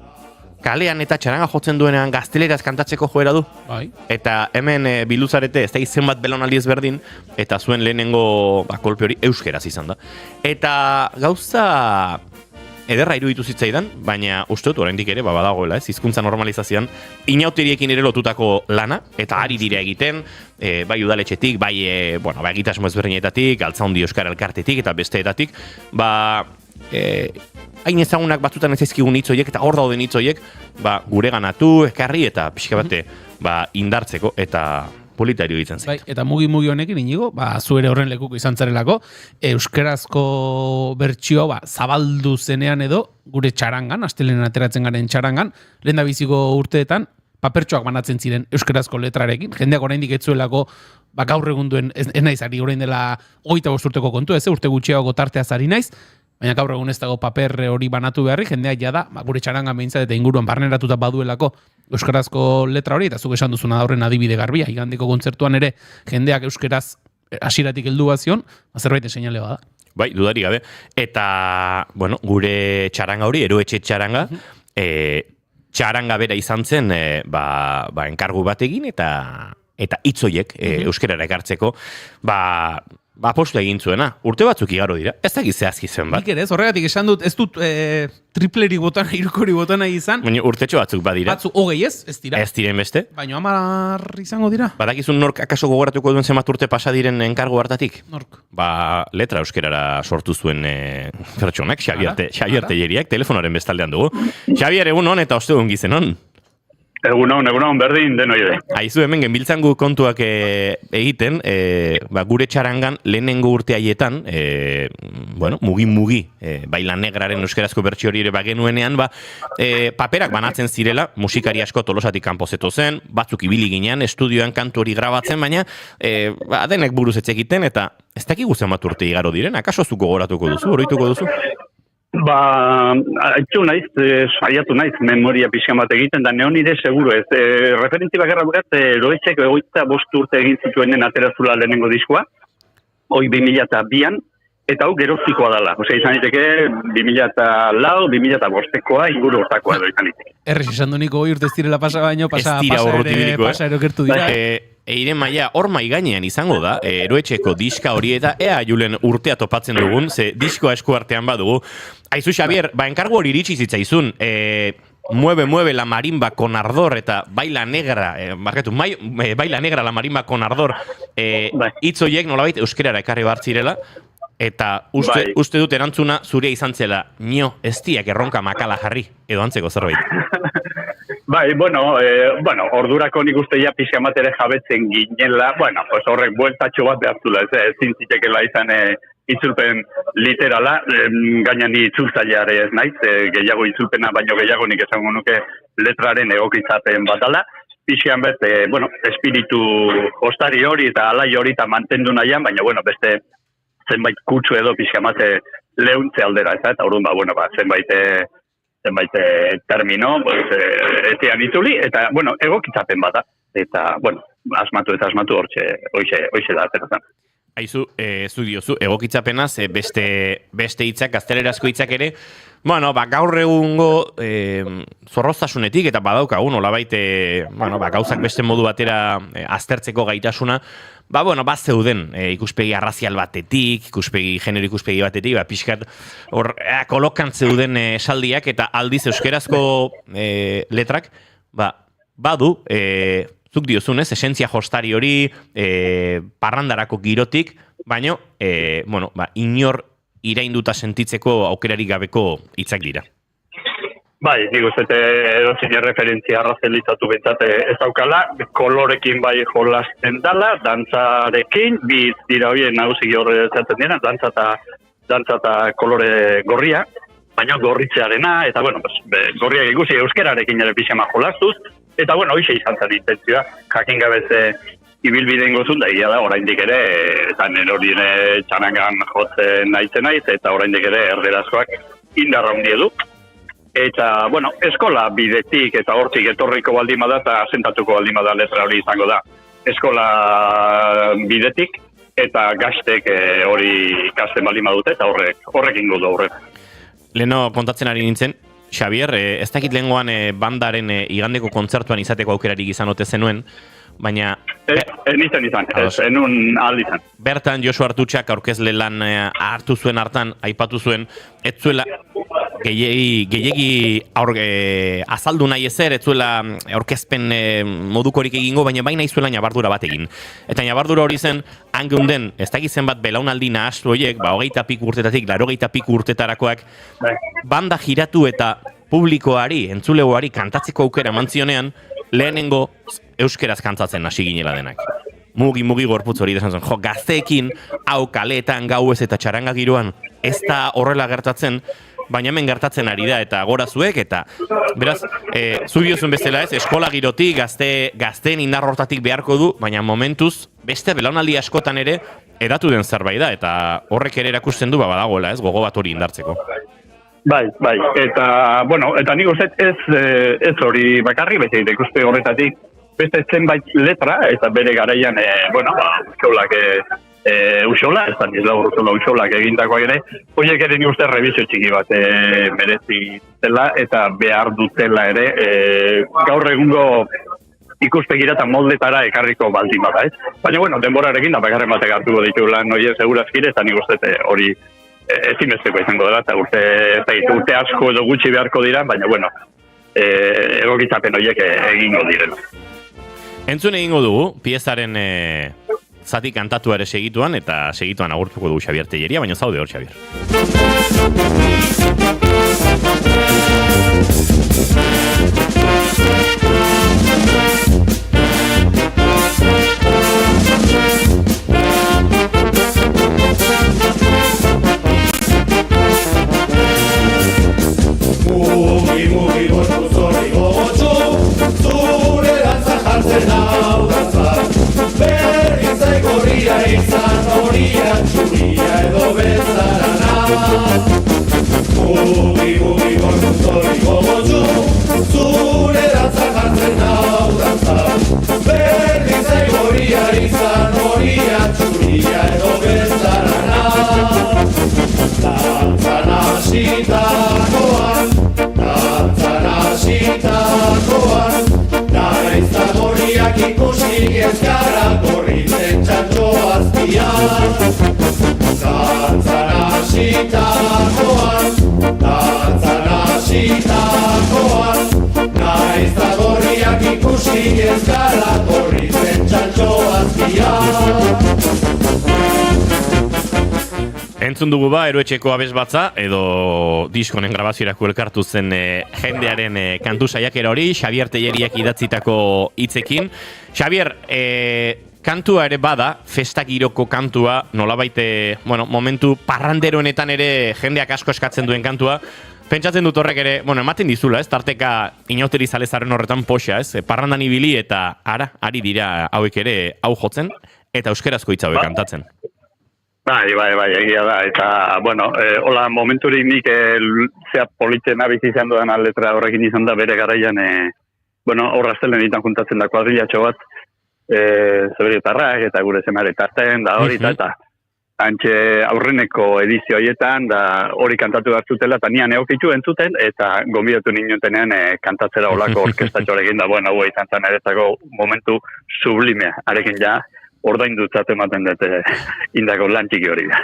kalean eta txaranga jotzen duenean gazteleraz kantatzeko joera du. Bai. Eta hemen biluzarete, ez da zenbat belonaldi ezberdin, eta zuen lehenengo kolpe hori euskeraz izan da. Eta gauza ederra iruditu zitzaidan, baina uste dut oraindik ere badagoela, ez, hizkuntza normalizazioan, inauteriekin ere lotutako lana, eta ari dira egiten, bai udaletxetik, bai egitasmo ezberdinetatik, Altzaundi Euskara Elkartetik eta besteetatik, hain ezagunak batzutan ez ezkigun hitzoiek eta hor dauden hitzoiek gure ganatu, ekarri eta pixka bate indartzeko eta politario ditzen zait. Bai, eta mugi honekin inigo, zu ere horren lekuko izan zarelako, euskerazko bertsio zabaldu zenean edo gure txarangan, astelenan ateratzen garen txarangan, lehen da biziko urteetan, papertxoak banatzen ziren euskerazko letrarekin, jendeak oraindik etzuelako gaur egun duen, ez naiz ari orain dela 25 urteko kontu, ez urte gutxiago tarteaz ari naiz, baina gaur egun ez dago paper hori banatu beharri, jendea jada, gure txarangan behintzat eta inguruan barneratuta baduelako euskarazko letra hori, eta zuk esan duzuna da horren adibide garbia, igandeko kontzertuan ere jendeak euskeraz hasieratik heldu bazion, zerbait seinale bada. Bai, dudari gabe. Eta, gure txaranga hori, eroetxe txaranga, txaranga bera izan zen, enkargu bat egin, eta hitzoiek euskerara ekartzeko, apostu egin zuena. Urte batzuk igaro dira. Ez dakit zehazki zen bat. Nik ere, horregatik esan dut, ez dut tripleri botana, irukori botana izan. Baina urtetxo batzuk badira. Batzu hogei ez dira. Ez diren beste. Baina 10 izango dira. Badakizun nork akaso gogoratuko duen zenbat urte pasa diren enkargu hartatik? Nork. Letra euskerara sortu zuen pertsonak, Xabier Telleriak, telefonaren bestaldean dugu. Xabier, egun hon eta ostegun gizen hon. Egunon, berdin denoi ere. Aizu hemen genbiltzangu kontuak egiten, gure txarangan lehenengo urte haietan, mugi, baila negraren euskerazko bertsio hori ere bagenuenean, paperak banatzen zirela, musikari asko Tolosatik kanpo zeto zen, batzuk ibili ginean, estudioan kantu hori grabatzen, baina denek buruz etzekiten, eta ez dakigu zenbat urte igaro diren, akaso zuko goratuko duzu, oroituko duzu? Saiatu naiz memoria pixkan bat egiten, da neonire seguro ez. Referentzi bakarra bukat, Eroetxek 25 urte egin zituenen aterazula lehenengo diskoa, hoi 2002an, eta hau gerozikoa dela. Izan diteke 2004-2005koa inguru hortakoa edo izan diteke. Errez esan du niko urte ez direla pasa baino, pasa erokertu dira. Eire maia, hor gainean izango da, Eroetxeko diska hori eta ea Julen urtea topatzen dugun, ze diskoa esku artean badugu. Aizu, Xabier, enkargu hori iritsi zitzaizun, mueve la marimba con ardor eta baila negra, baila negra la marimba con ardor, hitzoiek nolabait euskerara ekarri bartzirela, eta uste dut erantzuna zurea izan zela, nio, ez diak erronka makala jarri, edo antzeko zerbait. Ordurako nik uste ja pixka ere jabetzen ginela, horrek bueltatxo bat behartula, ez zintzitekela izan itzulpen literala, gaina ni itzultzaileare ez naiz, gehiago itzulpena, baino gehiago nik esango nuke letraren egokitzapen bat dala, pixkan espiritu ostari hori eta alai hori eta mantendu nahian, baina beste zenbait kutsu edo pixkamate leuntze aldera, eta orduan, zenbait termino, etean itzuli, eta, egokitzapen bada. Eta, asmatu hoxe da, ateratzen. Aizu, zu diozu, egokitzapena, beste hitzak, gaztelerazko hitzak ere, gaur egungo zorroztasunetik eta badaukagu, nolabait, gauzak beste modu batera aztertzeko gaitasuna, zeuden ikuspegi arrazial batetik, genero ikuspegi batetik, pixkat hor kolokan zeuden esaldiak eta aldiz euskerazko letrak, badu, zuk diozunez, esentzia jostari hori, parrandarako girotik, baino, inor irainduta sentitzeko aukerarik gabeko hitzak dira. Bai, nik uste edozein referentzia arrazelizatu bentsat ez daukala, kolorekin bai jolasten dala, dantzarekin, bi dira horien nagusik horre zaten dira, dantza eta kolore gorria, baina gorritzearena, eta gorriak ikusi euskerarekin ere pixema jolastuz, eta hoxe izan zen intentzioa, jakin gabez ibilbideen gozun, da ia da, oraindik ere, eta nire horien txanangan jotzen naiz, eta oraindik ere erderazkoak indarra hundi edu. Eta, eskola bidetik eta hortik etorriko baldin bada eta asentatuko baldin bada letra hori izango da. Eskola bidetik eta gaztek hori ikasten baldin badute eta horrek ingo du horrek. Leno kontatzen ari nintzen, Xavier, ez dakit lehengoan bandaren igandeko kontzertuan izateko aukerarik izan ote zenuen, baina... Nintzen izan, enun aldi izan. Bertan Josu Artutxak aurkezle lan hartu zuen hartan, aipatu zuen, ez zuela gehiegi azaldu nahi ezer, ez zuela aurkezpen modukorik egingo, baina baina izuela nabardura bat egin. Eta nabardura hori zen, hangeunden, ez dakizen bat belaunaldi nahastu horiek, 20 piku urtetatik, 80 piku urtetarakoak, banda giratu eta publikoari, entzulegoari kantatzeko aukera mantzionean, lehenengo euskeraz kantzatzen hasi ginela denak. Mugi gorputz hori desan zen, gazteekin, hau kaleetan, gauez eta txaranga giroan, ez da horrela gertatzen, baina hemen gertatzen ari da, eta gora zuek, eta beraz, zu diozun bezala ez, eskola girotik, gazteen indar hortatik beharko du, baina momentuz, beste belaunaldi askotan ere, edatu den zerbait da, eta horrek ere erakusten du badagoela, ez, gogo bat hori indartzeko. Bai, eta, eta nik uste ez hori bakarri, bete ikuste horretatik, beste zenbait letra, eta bere garaian, uxola, ez da nizla urruzola uxolak egindakoa ere, horiek ere ni uste revizio txiki bat merezi dela eta behar dutela ere gaur egungo ikuspegira eta moldetara ekarriko baldin bada, ez? Baina, denborarekin da bakarren batek hartuko ditu lan horien segurazkire, eta nik uste hori ezinbesteko izango dela, eta urte asko edo gutxi beharko dira, baina, egokitzapen horiek egingo direla. Entzun egingo dugu, piezaren zati kantatu ere segituan, eta segituan agurtuko dugu Xavier Telleria, baina zaude hor, Xavier. Mugi gorputz hori gogotsu, zure dantza jartzen hau dantzak. Berriz gorria izan horia, txuria edo bezarana. Mugi gorputz hori gogotsu, zure dantza jartzen hau dantzak. Berriz gorria izan horia, txuria edo bezarana. Dantzan hasitakoan, naiz eta gorriak ikusi ez gara gorritzen txantxo azpian. Dantzan hasitakoan, naiz eta gorriak ikusi ez gara gorritzen txantxo azpian. Entzun dugu Eroetxeko abesbatza, edo diskonen grabaziorako elkartu zen jendearen kantu saiakera hori, Xavier Telleriak idatzitako hitzekin. Xavier, kantua ere bada, festak giroko kantua, nolabait, momentu parranderoenetan ere jendeak asko eskatzen duen kantua, pentsatzen dut horrek ere, ematen dizula, ez, tarteka Inauteri Zalezaren horretan poxa, ez, parrandan ibili eta ari dira hauek ere hau jotzen, eta euskerazko hitza hauek kantatzen. Bai, egia da, eta, bueno, hola, momenturik nik zea politena bizi izan dudan letra horrekin izan da bere garaian, bueno, horra astelen ditan juntatzen da kuadrillatxo bat, zeberiotarrak eta gure zenare tarten, da hori, eta antxe aurreneko edizio horietan, da hori kantatu hartzutela, eta nian eokitu entzuten, eta gonbidatu niniotenean kantatzera olako orkestatxoarekin, da, bueno, hau izan zen eretzako momentu sublimea, arekin ja, ordain dutzat ematen dute indako lan txiki hori da.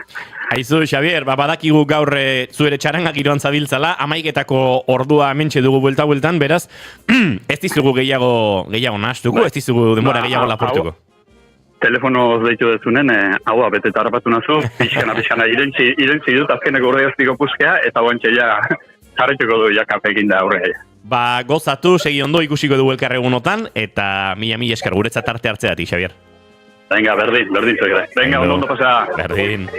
Aizu, Xavier, badakigu gaur zuere txarangak iroan zabiltzala, 11:00 ordua hementxe dugu buelta-bueltan, beraz, ez dizugu gehiago nahastuko, ez dizugu denbora gehiago lapurtuko. Telefono deitu dezunen, haua, bete eta harrapatu nazu, pixkana, irentzi dut azkeneko urreaztiko puskea, eta guantxe ja jarretuko du jakapekin da aurrea. Gozatu, segi ondo ikusiko dugu elkarregunotan, eta mila esker guretzat arte hartzeatik, Xavier. Venga, berdin zuek. Venga, ondo pasea. Berdin.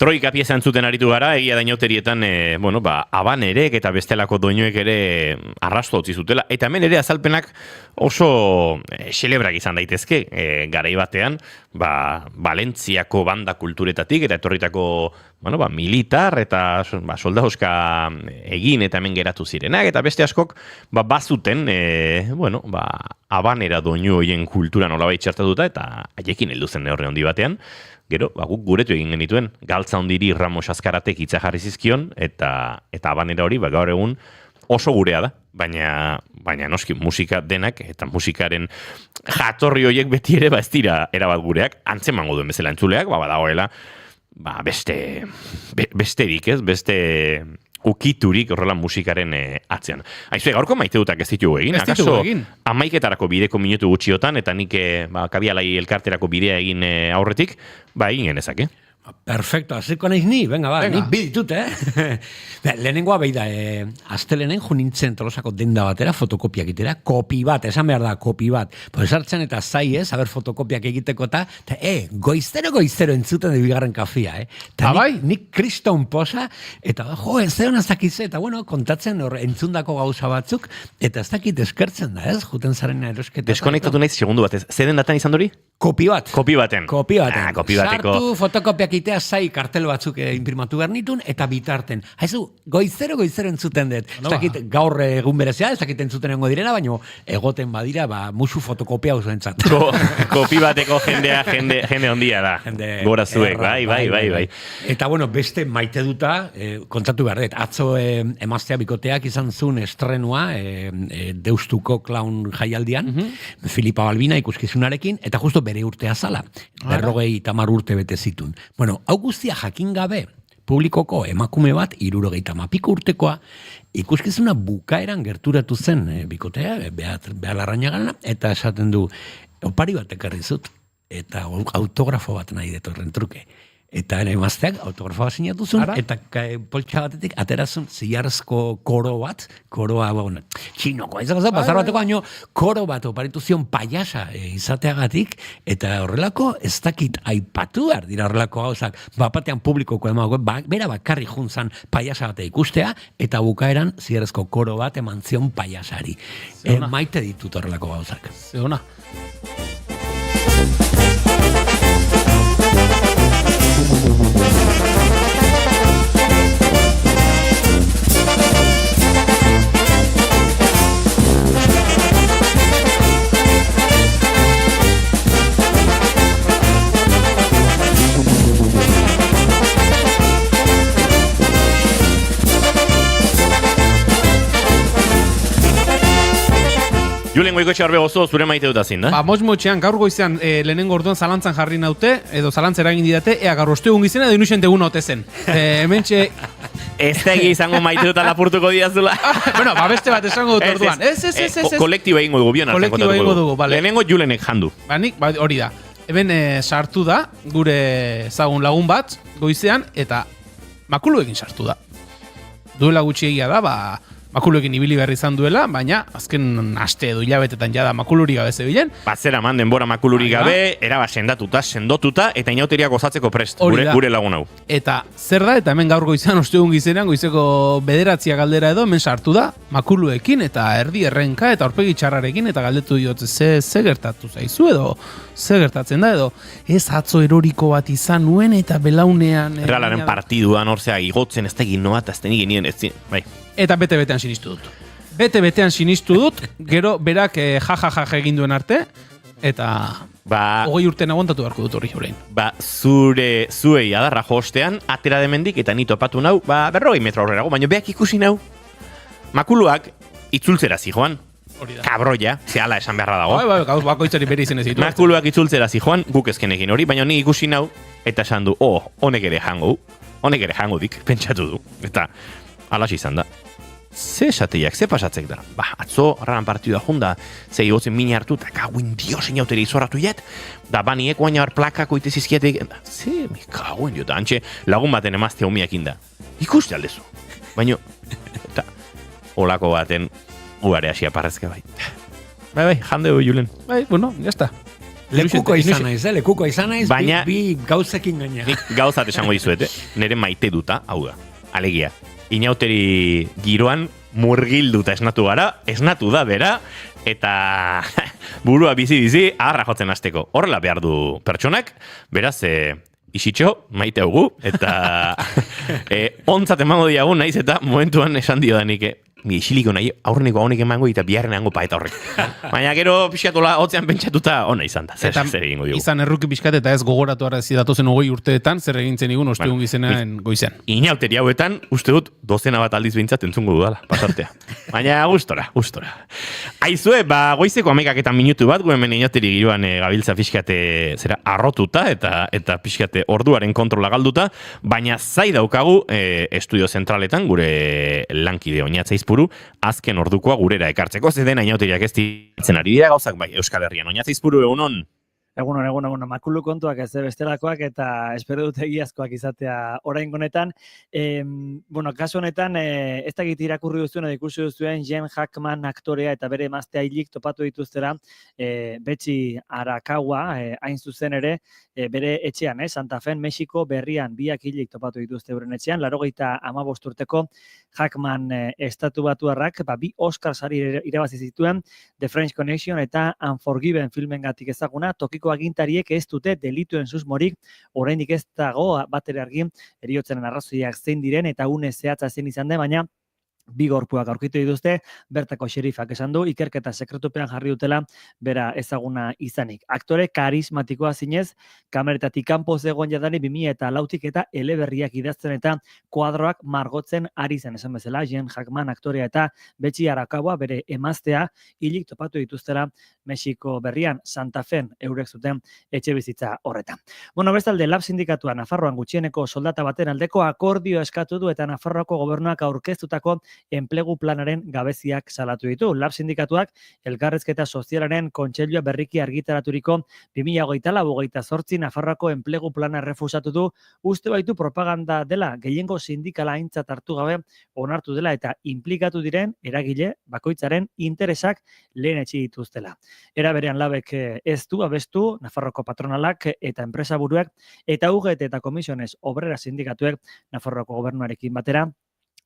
Troika pieza entzuten aritu gara, egia dainoterietan, abanerek eta bestelako doinuek ere arrasto utzi zutela. Eta hemen ere azalpenak oso xelebrak izan daitezke, garai batean, Valentziako banda kulturetatik eta etorritako militar eta soldaduska egin eta hemen geratu zirenak, eta beste askok bazuten, abanera doinu hoien kultura nolabait txertatuta, eta haiekin heldu zen neurri handi batean. Gero, guk guretu egin genituen, Galtza Hondiri Ramos Azkaratek hitza jarri zizkion, eta abanera hori, gaur egun oso gurea da. baina noski musika denak eta musikaren jatorri horiek beti ere ez dira erabat gureak, antzemango duen bezala entzuleak, badagoela, besterik, ez? Beste ukiturik horrela musikaren atzean. Aizue, gaurko maite dutak ez ditugu egin. Ez ditugu egin. Amaiketarako bideko minutu gutxiotan, eta nik kabialai elkarterako bidea egin aurretik, egin genezake. Perfecto, hasiko naiz ni, venga. Nik biditut, lehenengoa behi da, astelenen jo nintzen Tolosako denda batera, fotokopiak egitera, kopi bat, esan behar da, kopi bat. Pues sartzen eta zai ez, haber fotokopiak egiteko eta, goiztero entzuten de bigarren kafia, Eta nik kriston posa, eta ez zero nazakize, eta kontatzen entzundako gauza batzuk, eta ez dakit eskertzen da, ez, juten zaren erosketa. Deskonektatu naiz, segundu batez, zeden datan izan dori? Kopi bat. Kopi baten. Kopi baten. Kopi bateko. Sartu fotokopiak itea zai kartel batzuk imprimatu behar nitun, eta bitarten. Haizu, goizero entzuten dut. Ez dakit gaur egun berezia, ez dakit entzuten egongo direna, baina egoten badira, musu fotokopia oso entzat. Kopi bateko jende ondia da. Gora zuek, bai. Eta beste maite duta, kontatu behar dut, atzo emaztea bikoteak izan zuen estrenua, Deustuko klaun jaialdian, Filipa Balbina ikuskizunarekin, eta justo bere urtea zala, 50 urte bete zitun. Hau guztia jakin gabe, publikoko emakume bat, 70 urtekoa, ikuskizuna bukaeran gerturatu zen bikotea, Bea Larrañagana, eta esaten du, opari bat ekarri zut, eta autografo bat nahi dut horren truke. Eta emazteak autografoa sinatu zuen, eta poltsa batetik aterazun zilarrezko koro bat, koroa, txinoko, bazar bateko baino, koro bat oparitu zion paiasa izateagatik, eta horrelako ez dakit aipatu behar dira horrelako gauzak, batean publikoko emago, bera bakarri juntzan paiasa bate ikustea, eta bukaeran zilarrezko koro bat eman zion paiasari. Maite ditut horrelako gauzak. Zeona. Julen Goikoetxe Arbe gozo, zure maite dut azin, da? Motxean, gaur goizean lehenengo orduan zalantzan jarri naute, edo zalantzera egin didate, ea gaur ostegun gizena, edo inusen degun ote zen. Hementxe... Ez da izango maite dut alapurtuko diazula. Beste bat esango dut orduan. Ez. Kolektiba egingo dugu, bion hartzen kontatuko dugu. Lehenengo Julenek jandu. Hori da. Hemen sartu da, gure zagun lagun bat, goizean, eta makuluekin sartu da. Duela gutxi egia da, makuluekin ibili behar izan duela, baina azken aste edo hilabetetan jada makuluri gabe zebilen. Zera man denbora makuluri gabe, eraba sendotuta, eta inauteriak gozatzeko prest, gure lagun hau. Eta zer da, eta hemen gaur goizean ostegun gizenean, goizeko 9 galdera edo, hemen sartu da, makuluekin, eta erdi errenka, eta aurpegi txarrarekin, eta galdetu diot, ze gertatu zaizu edo, ze gertatzen da edo, ez atzo eroriko bat izan nuen, eta belaunean... Realaren partiduan, orzea, igotzen ez da egin noa, eta ez tenik genien, ez zin, bai. Eta bete-betean sinistu dut. Bete-betean sinistu dut, gero berak ja egin duen arte, eta 20 urten aguantatu beharko dut horri jorein. Zuei adarra jostean, atera demendik, eta ni topatu nau, 40 metro aurrerago, baina beak ikusi nau, makuluak itzultzera zijoan. Kabroia, zehala esan beharra dago. Gauz bakoitzari bere izen ez ditu. Makuluak itzultzera zijoan, guk ezkenekin hori, baina ni ikusi nau, eta esan du, honek ere jango dik, pentsatu du. Eta alaxi izan da. Ze esateiak, ze pasatzek da? Atzo, raran partidua junda, ze igotzen mini hartu, eta kaguen dio zeinauteri izorratu jet, da baniek guaina bar plakako itezizkietek, ze, kaguen dio, da antxe lagun baten emazte homiak inda. Ikuste aldezu. Baina, eta, olako baten, ugare hasia parrezke bai. Bai, jandeo, Julen. Jazta. Lekuko izan naiz, bi gauzekin gaina. Gauzat esango dizuete, nire maite duta, hau da, alegia. Inauteri giroan murgilduta esnatu da bera, eta burua bizi, agarra jotzen hasteko. Horrela behar du pertsonak, beraz, isitxo, maite haugu, eta ontzat emango diagu, naiz eta momentuan esan dio danik, isiliko nahi, aurreneko honek emango eta biharren hango paeta horrek. Baina gero pixkatola hotzean pentsatuta ona izan da, zer egingo diogu. Izan erruki pixkat eta ez gogoratu arazi datozen 20 urteetan, zer egintzen igun ostegun gizenean goizean. Inauteri hauetan, uste dut, dozena bat aldiz bintzat entzungo dudala, pasartea. Baina gustora. Aizue, goizeko 11 minutu bat, gu hemen inauteri giroan gabiltza pixkate zera arrotuta eta pixkate orduaren kontrola galduta, baina zai daukagu estudio zentraletan gure lankide Oñatza Izpuru azken ordukoa gurera ekartzeko, zeden ainauteriak ez ditzen ari dira gauzak bai Euskal Herrian. Oñatza Izpuru, egunon? Egunon, makulu kontuak ez bestelakoak eta espero dut egiazkoak izatea orain honetan. Kasu honetan, ez dakit irakurri duzuen edo ikusi duzuen Jen Hackman aktorea eta bere emaztea hilik topatu dituztera Betxi Arakaua, hain zuzen ere, bere etxean, Santa Fe, Mexiko berrian biak hilik topatu dituzte euren etxean, 85 urteko Hackman estatu batuarrak, bi Oscar sari irabazi zituen The French Connection eta Unforgiven filmengatik ezaguna, tokiko agintariek ez dute delituen susmorik, oraindik ez dago batere argi heriotzaren arrazoiak zein diren eta une zehatza zein izan den, baina bi gorpuak aurkitu dituzte, bertako xerifak esan du, ikerketa sekretupean jarri dutela bera ezaguna izanik. Aktore karismatikoa zinez, kameretatik kanpo zegoen jadani 2004tik eta eleberriak idazten eta kuadroak margotzen ari zen esan bezala, Jen Hackman aktorea eta Betxi Arakaua bere emaztea hilik topatu dituztera Mexiko berrian Santa Fe eurek zuten etxe bizitza horretan. Bestalde, Lab sindikatua Nafarroan gutxieneko soldata baten aldeko akordio eskatu du eta Nafarroako gobernuak aurkeztutako enplegu planaren gabeziak salatu ditu. Lab sindikatuak elkarrezketa sozialaren kontseilua berriki argitaraturiko 2024 Nafarroako enplegu plana errefusatu du, uste baitu propaganda dela, gehiengo sindikala aintzat hartu gabe onartu dela eta implikatu diren eragile bakoitzaren interesak lehenetsi dituztela. Era berean Labek ez du abestu Nafarroako patronalak eta enpresa buruak eta UGT eta Komisiones Obrera sindikatuek Nafarroako gobernuarekin batera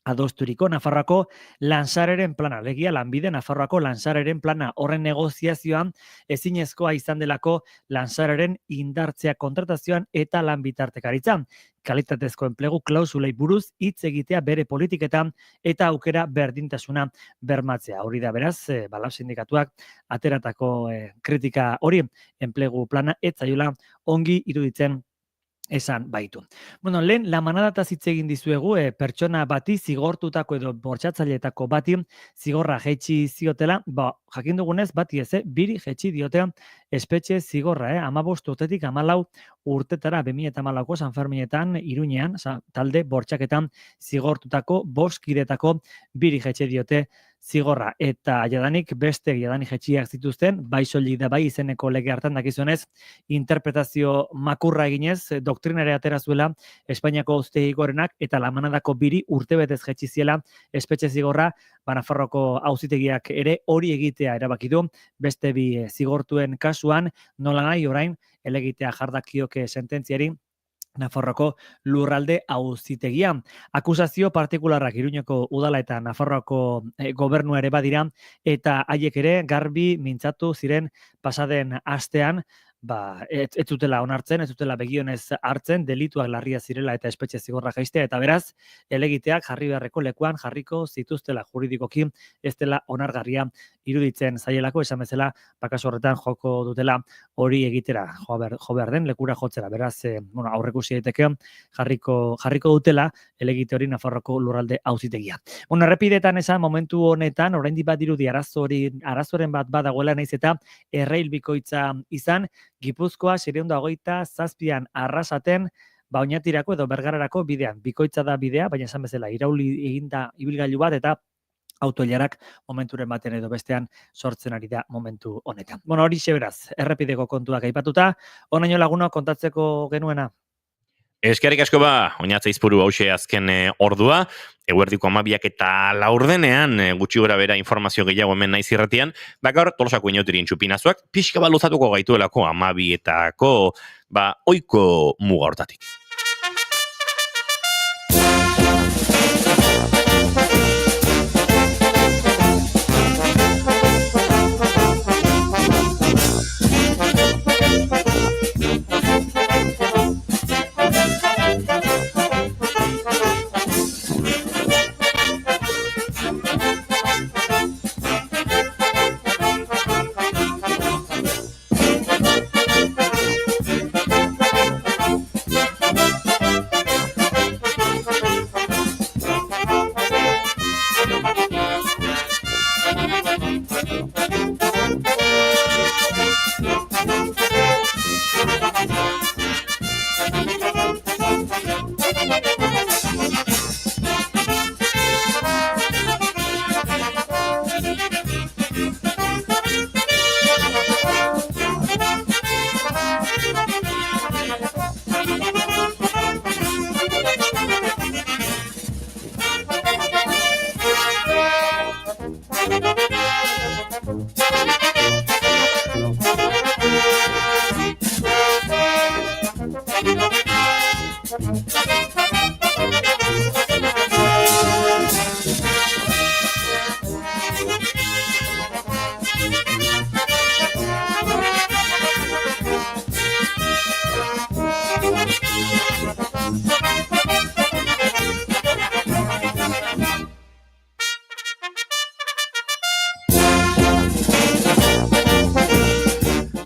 adosturiko Nafarroako lansareren plana, legia lanbide Nafarroako lansareren plana, horren negoziazioan ezinezkoa izan delako lansareren indartzea kontratazioan eta lan bitartekaritzan. Kalitatezko enplegu klausulei buruz hitz egitea bere politiketan eta aukera berdintasuna bermatzea. Hori da beraz, Lab sindikatuak ateratako kritika hori enplegu plana ez zaiola ongi iruditzen esan baitu. Lehen, La Manada hitz egin dizuegu, pertsona bati zigortutako edo bortxatzaileetako bati zigorra jaitsi ziotela, jakin dugunez, bati ez, biri jaitsi diotea espetxe zigorra, 15 urtetik 14 urtetara 2014ko San Ferminetan, Iruñean, talde bortxaketan zigortutako 5 kidetako biri jaitsi diote zigorra. Eta jadanik beste jadanik jaitxiak zituzten, bai soilik da bai izeneko lege hartan dakizunez, interpretazio makurra eginez, doktrinare atera zuela Espainiako auzitegi gorenak eta La Manadako biri urtebetez jaitsi ziela espetxe zigorra, Nafarroako auzitegiak ere hori egitea erabaki du, beste bi zigortuen kasuan, nolanahi orain helegitea jardakioke sententziari Nafarroako lurralde auzitegian. Akusazio partikularrak Iruñeko udala eta Nafarroako gobernua ere badira eta haiek ere garbi mintzatu ziren pasaden astean, ez zutela onartzen, ez zutela begionez hartzen, delituak larria zirela eta espetxe zigorra jaistea, eta beraz, helegiteak jarri beharreko lekuan jarriko zituztela juridikoki, ez dela onargarria iruditzen zaielako, esan bezala, kasu horretan joko dutela hori egitera, jo behar den lekura jotzera, beraz, aurrekusi daiteke jarriko dutela helegite hori Nafarroako lurralde auzitegia. Errepidetan esan momentu honetan, oraindik bat dirudi arazoren bat badagoela naiz eta errail bikoitza izan, Gipuzkoa 627an Arrasaten Oñatirako edo Bergararako bidean. Bikoitza da bidea, baina esan bezala irauli eginda ibilgailu bat eta autoilarak momenturen baten edo bestean sortzen ari da momentu honetan. Hori beraz, errepideko kontuak aipatuta, honaino lagunok kontatzeko genuena. Eskerrik asko Oñatza Izpuru hause azken ordua, eguerdiko 12 eta 4 gutxi gora bera informazio gehiago hemen naiz irratian, gaur Tolosako inauterien txupinazuak, pixka bat luzatuko gaituelako 12etako, oiko muga hortatik.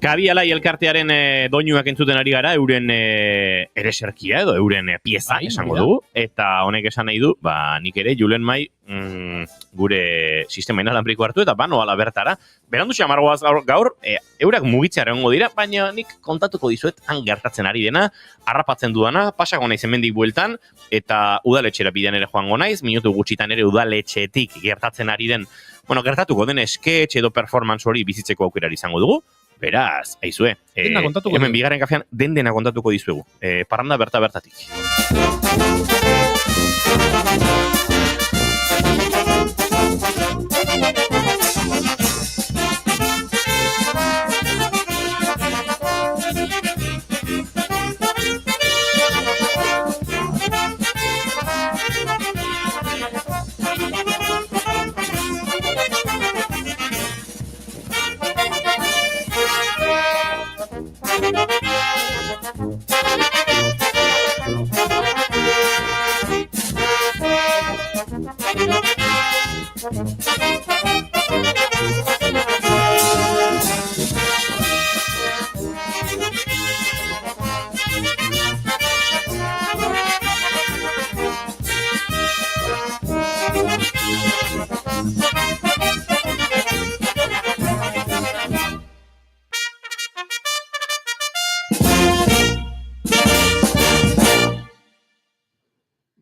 Kabialai elkartearen doinuak entzuten ari gara, euren ereserkia edo euren pieza esango dugu, eta honek esan nahi du, nik ere Julen Mai gure sistema inalambriko hartu eta noala bertara. Berandu xamargoaz gaur, eurak mugitzearen egongo dira, baina nik kontatuko dizuet han gertatzen ari dena, harrapatzen dudana, pasako naiz hemendik bueltan, eta udaletxera bidean ere joango naiz, minutu gutxitan ere udaletxetik gertatzen ari den, gertatuko den sketch edo performance hori bizitzeko aukerari izango dugu. Beraz, aizue, hemen bigarren kafean dena kontatuko dizuegu. Parranda bertatik.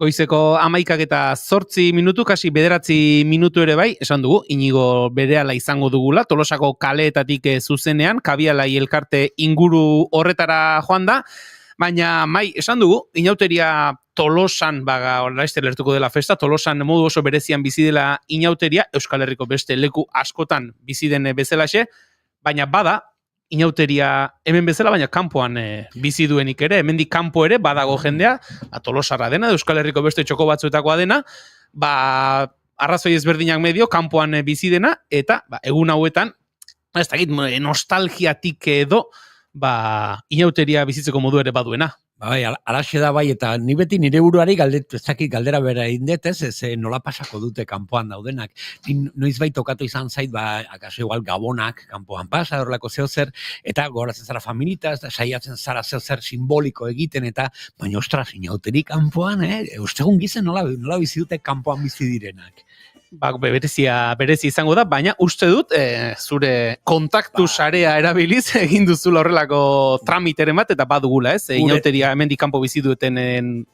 Goizeko 11:08 minutu, kasi 9 minutu ere bai, esan dugu, Inigo berehala izango dugula, Tolosako kaleetatik zuzenean, Kabialai elkarte inguru horretara joan da, baina mai, esan dugu, inauteria Tolosan, laizte lertuko dela festa, Tolosan modu oso berezian bizi dela inauteria, Euskal Herriko beste leku askotan bizi den bezalaxe, baina bada, inauteria hemen bezala, baina kanpoan bizi duenik ere, hemendik kanpo ere badago jendea, Tolosarra dena, Euskal Herriko beste txoko batzuetakoa dena, arrazoi ezberdinak medio, kanpoan bizi dena, eta egun hauetan, ez dakit, nostalgiatik edo, inauteria bizitzeko modu ere baduena. Bai, alaxe da bai, eta ni beti nire buruari galdera bera indet, ez nola pasako dute kanpoan daudenak. Noiz bai tokatu izan zait, akaso igual gabonak kanpoan pasa, horrelako zeozer, eta goratzen zara familita, saiatzen zara zeozer simboliko egiten, eta baina ostras, inauterik kanpoan, ustegun gizen nola bizi dute kanpoan bizi direnak. Berezi izango da, baina uste dut zure kontaktu sarea erabiliz egin duzula horrelako tramiteren bat eta badugula, ez? Inauteria hemendik kanpo bizi duten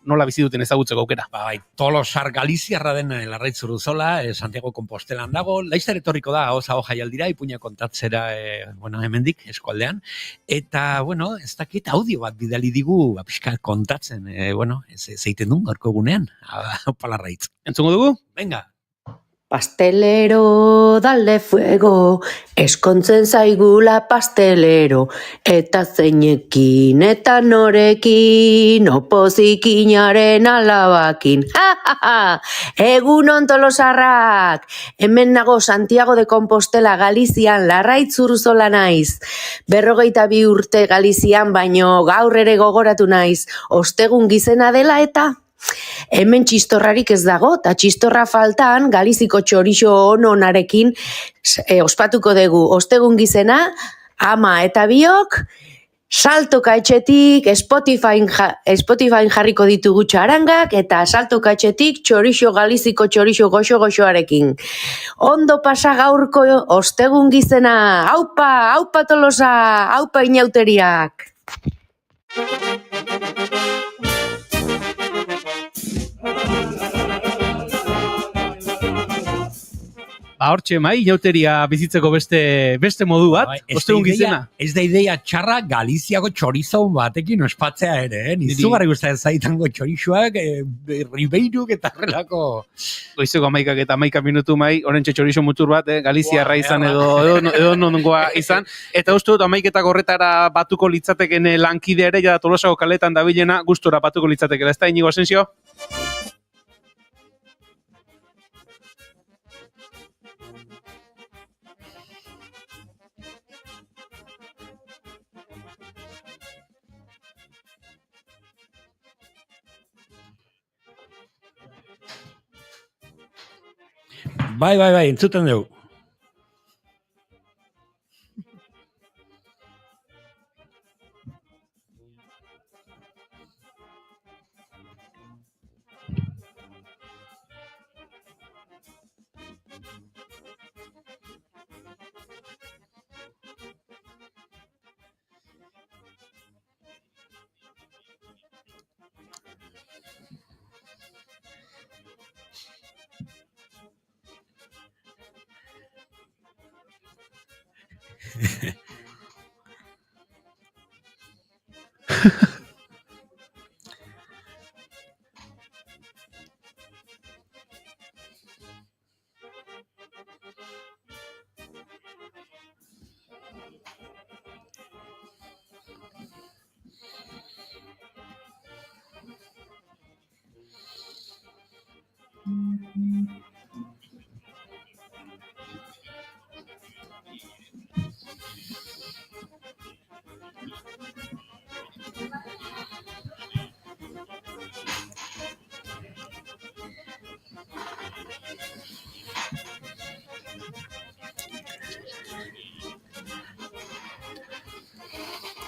nola bizi duten ezagutzeko aukera. Bai, Tolosar Galiziarra den Larraitz Urduzola, Santiago Compostelan dago, laizter etorriko da oza jaialdira, ipuina kontatzera hemendik eskualdean, eta ez dakit audio bat bidali digu pixka kontatzen, zeiten duen gaurko egunean, Larraitz. Entzungo dugu? Venga. Pastelero dalde fuego, eskontzen zaigula pastelero, eta zeinekin eta norekin, opozikinaren alabakin. Egunon Tolosarrak, hemen nago Santiago de Compostela Galizian, Larraitz Urduzola naiz. 42 urte Galizian, baino gaur ere gogoratu naiz, ostegun gizena dela eta... Hemen txistorrarik ez dago, eta txistorra faltan Galiziko txorixo ononarekin ospatuko dugu. Ostegun gizena, ama eta biok, saltoka etxetik, Spotifyn jarriko ditugu txarangak, eta saltoka etxetik Galiziko txorixo goxo-goxoarekin. Ondo pasa gaurko ostegun gizena, aupa Tolosa, aupa inauteriak. Hortxe, mai, inauteria bizitzeko beste modu bat, ostegun gizena. Ez da ideia txarra Galiziako txorizo batekin ospatzea ere, Nizugarri gustatzen zaitango txorizoak, ribeiruk eta relako. Goizeko 11 eta 11 minutu mai, orentxe txorizo mutur bat, Galiziarra izan edo nongoa izan. Eta uste dut 11 horretara batuko litzateken lankide ere, ja Tolosako kaletan dabilena, gustura batuko litzatekela. Ez da, Inigo Asensio? Bai, entzuten dugu.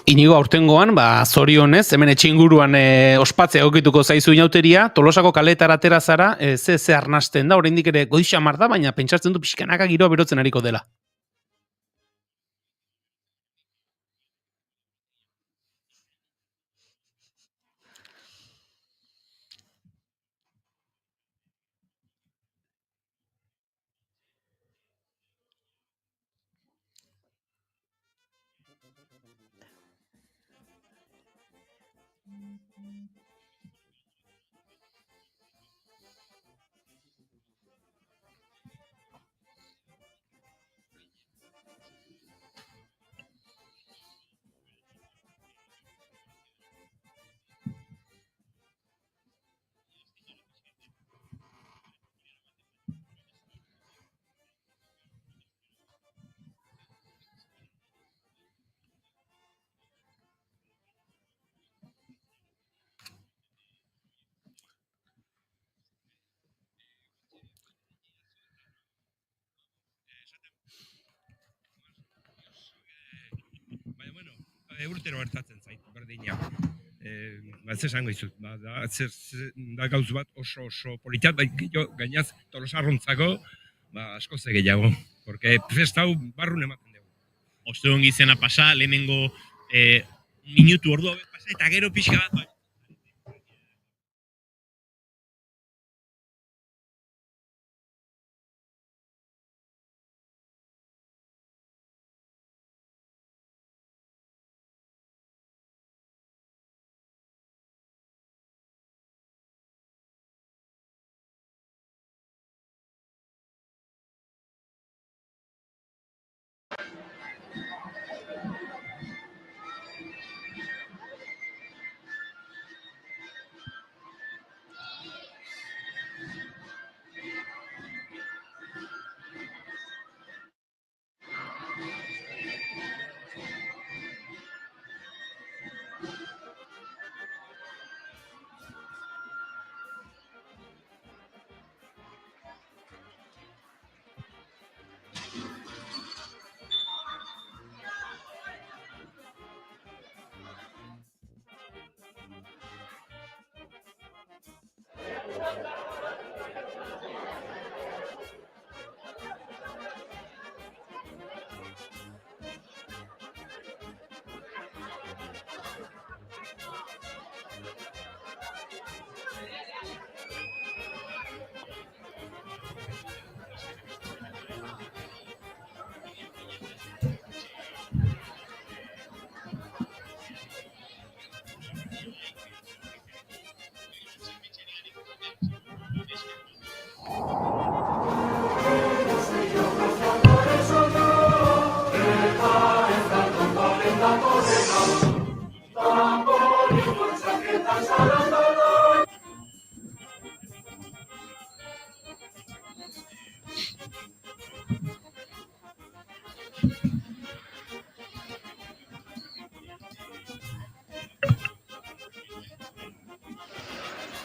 Inigo, aurtengoan, zorionez, hemen etxinguruan ospatzea egokituko zaizu inauteria, Tolosako kaletara atera zara, ze arnasten da, oraindik ere goiz xamar da, baina pentsatzen du pixkanaka giroa berotzen ariko dela. Urtero gertatzen zait, berdina. Ez esango izut, da gauz bat oso politat, gainaz Tolosarrontzako asko ze gehiago, porque festa hau barrun ematen dugu. Ostegun gizena pasa, lehenengo minutu ordua pasa, eta gero pixka bat,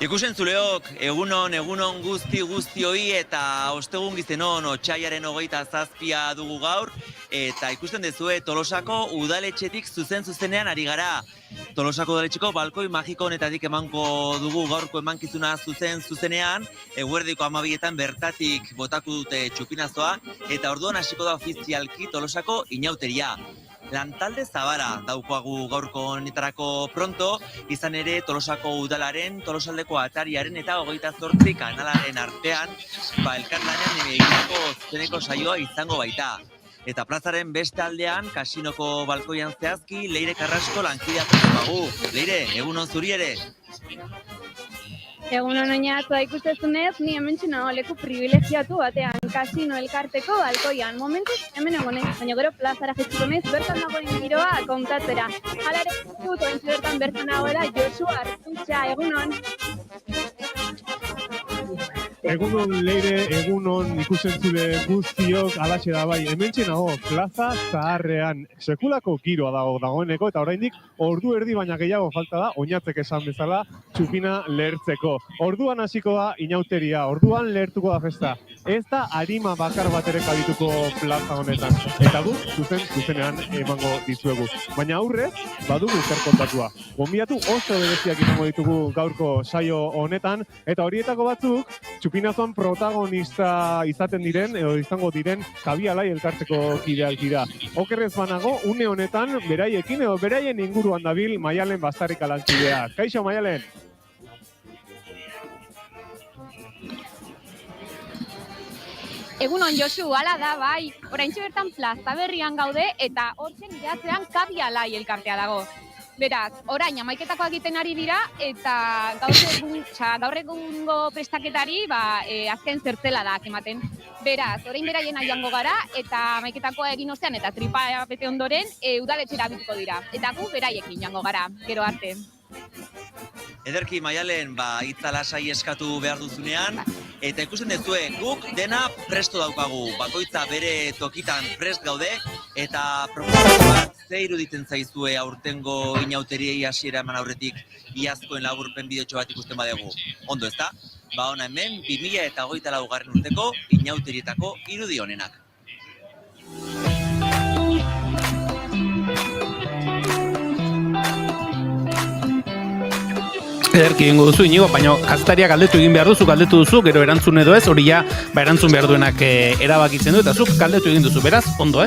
Ikusentzuleok, egunon guzti eta ostegun gizenon otsailaren 27 dugu gaur, eta ikusten dezue Tolosako udaletxetik zuzenean ari gara. Tolosako udaletxeko balkoi magiko honetatik emango dugu gaurko emankizuna zuzenean, eguerdiko 12etan bertatik botako dute txupinazoa, eta orduan hasiko da ofizialki Tolosako inauteria. Lantalde zabara daukagu gaurko honetarako pronto, izan ere Tolosako udalaren, Tolosaldeko atariaren eta 28 kanalaren artean, elkarlanean egiteko zuzeneko saioa izango baita. Eta plazaren beste aldean, kasinoko balkoian zehazki, Leire Carrasco lankideak dugu. Leire, egunon zuri ere? Egunon oinatua ikustezunez, ni hemen txuna leku privilegiatu batean, kasino elkarteko balkoian. Momentuz, hemen egonez, baina gero plazara jetziko nez, bertan nagoen giroa kontatzera. Hala ere, dut ointzu bertan nagoela Josu Artutxa, egunon. Egunon Leire, egunon ikusentzule guztiok alaxe da bai. Hementxe nago, plaza zaharrean sekulako giroa dagoeneko eta oraindik ordu erdi baina gehiago falta da, oinatzek esan bezala, txupina lehertzeko. Orduan hasiko da inauteria, orduan lehertuko da festa. Ez da arima bakar bat ere kabituko plaza honetan. Eta gu, zuzenean emango dizuegu. Baina aurrez, badugu zer kontatua. Gonbidatu oso bereziak izango ditugu gaurko saio honetan, eta horietako batzuk, txupinazoan protagonista izaten diren, edo izango diren, Kabialai elkarteko kideak dira. Okerrez banago, une honetan, beraiekin edo beraien inguruan dabil Maialen Bastarrika lankidea. Kaixo, Maialen! Egunon Josu, hala da, bai. Oraintxe bertan plaza berrian gaude eta hortzen iratzean Kabialai elkartea dago. Beraz, orain amaiketakoak egiten ari dira eta gaur egungo prestaketari azken zertzeladak ematen. Beraz, orain beraien joango gara eta amaiketakoa egin ostean eta tripa bete ondoren udaletxera bituko dira. Eta gu beraiekin joango gara, gero arte. Ederki, Maialen, hitza lasai eskatu behar duzunean, eta ikusten dezue, guk dena presto daukagu, bakoitza bere tokitan prest gaude, eta proposatu bat ze iruditzen zaizue aurtengo inauteriei hasiera eman aurretik iazkoen laburpen bideotxo bat ikusten badegu. Ondo, ezta? Hona hemen, 2024 urteko inauterietako irudi honenak. Ederki egingo duzu, Inigo, baina kazetariak galdetu egin behar duzu, galdetu duzu, gero erantzun edo ez, hori ja, erantzun behar duenak erabakitzen du, eta zuk galdetu egin duzu, beraz, ondo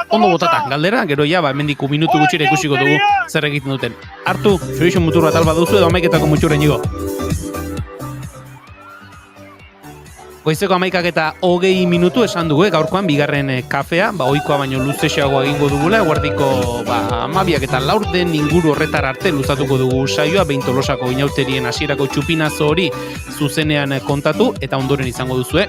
botata, galdera, gero ja, hemendik minutu gutxira ikusiko dugu zer egiten duten. Hartu, zoizun mutur bat alba duzu edo amaiketako mutxura, Inigo. Goizeko 11:20 minutu esan dugu, gaurkoan bigarren kafea, ohikoa baino luzexeagoa egingo dugula, eguerdiko 12:04 inguru horretar arte luzatuko dugu saioa, behin Tolosako inauterien hasierako txupinazo hori zuzenean kontatu, eta ondoren izango duzue,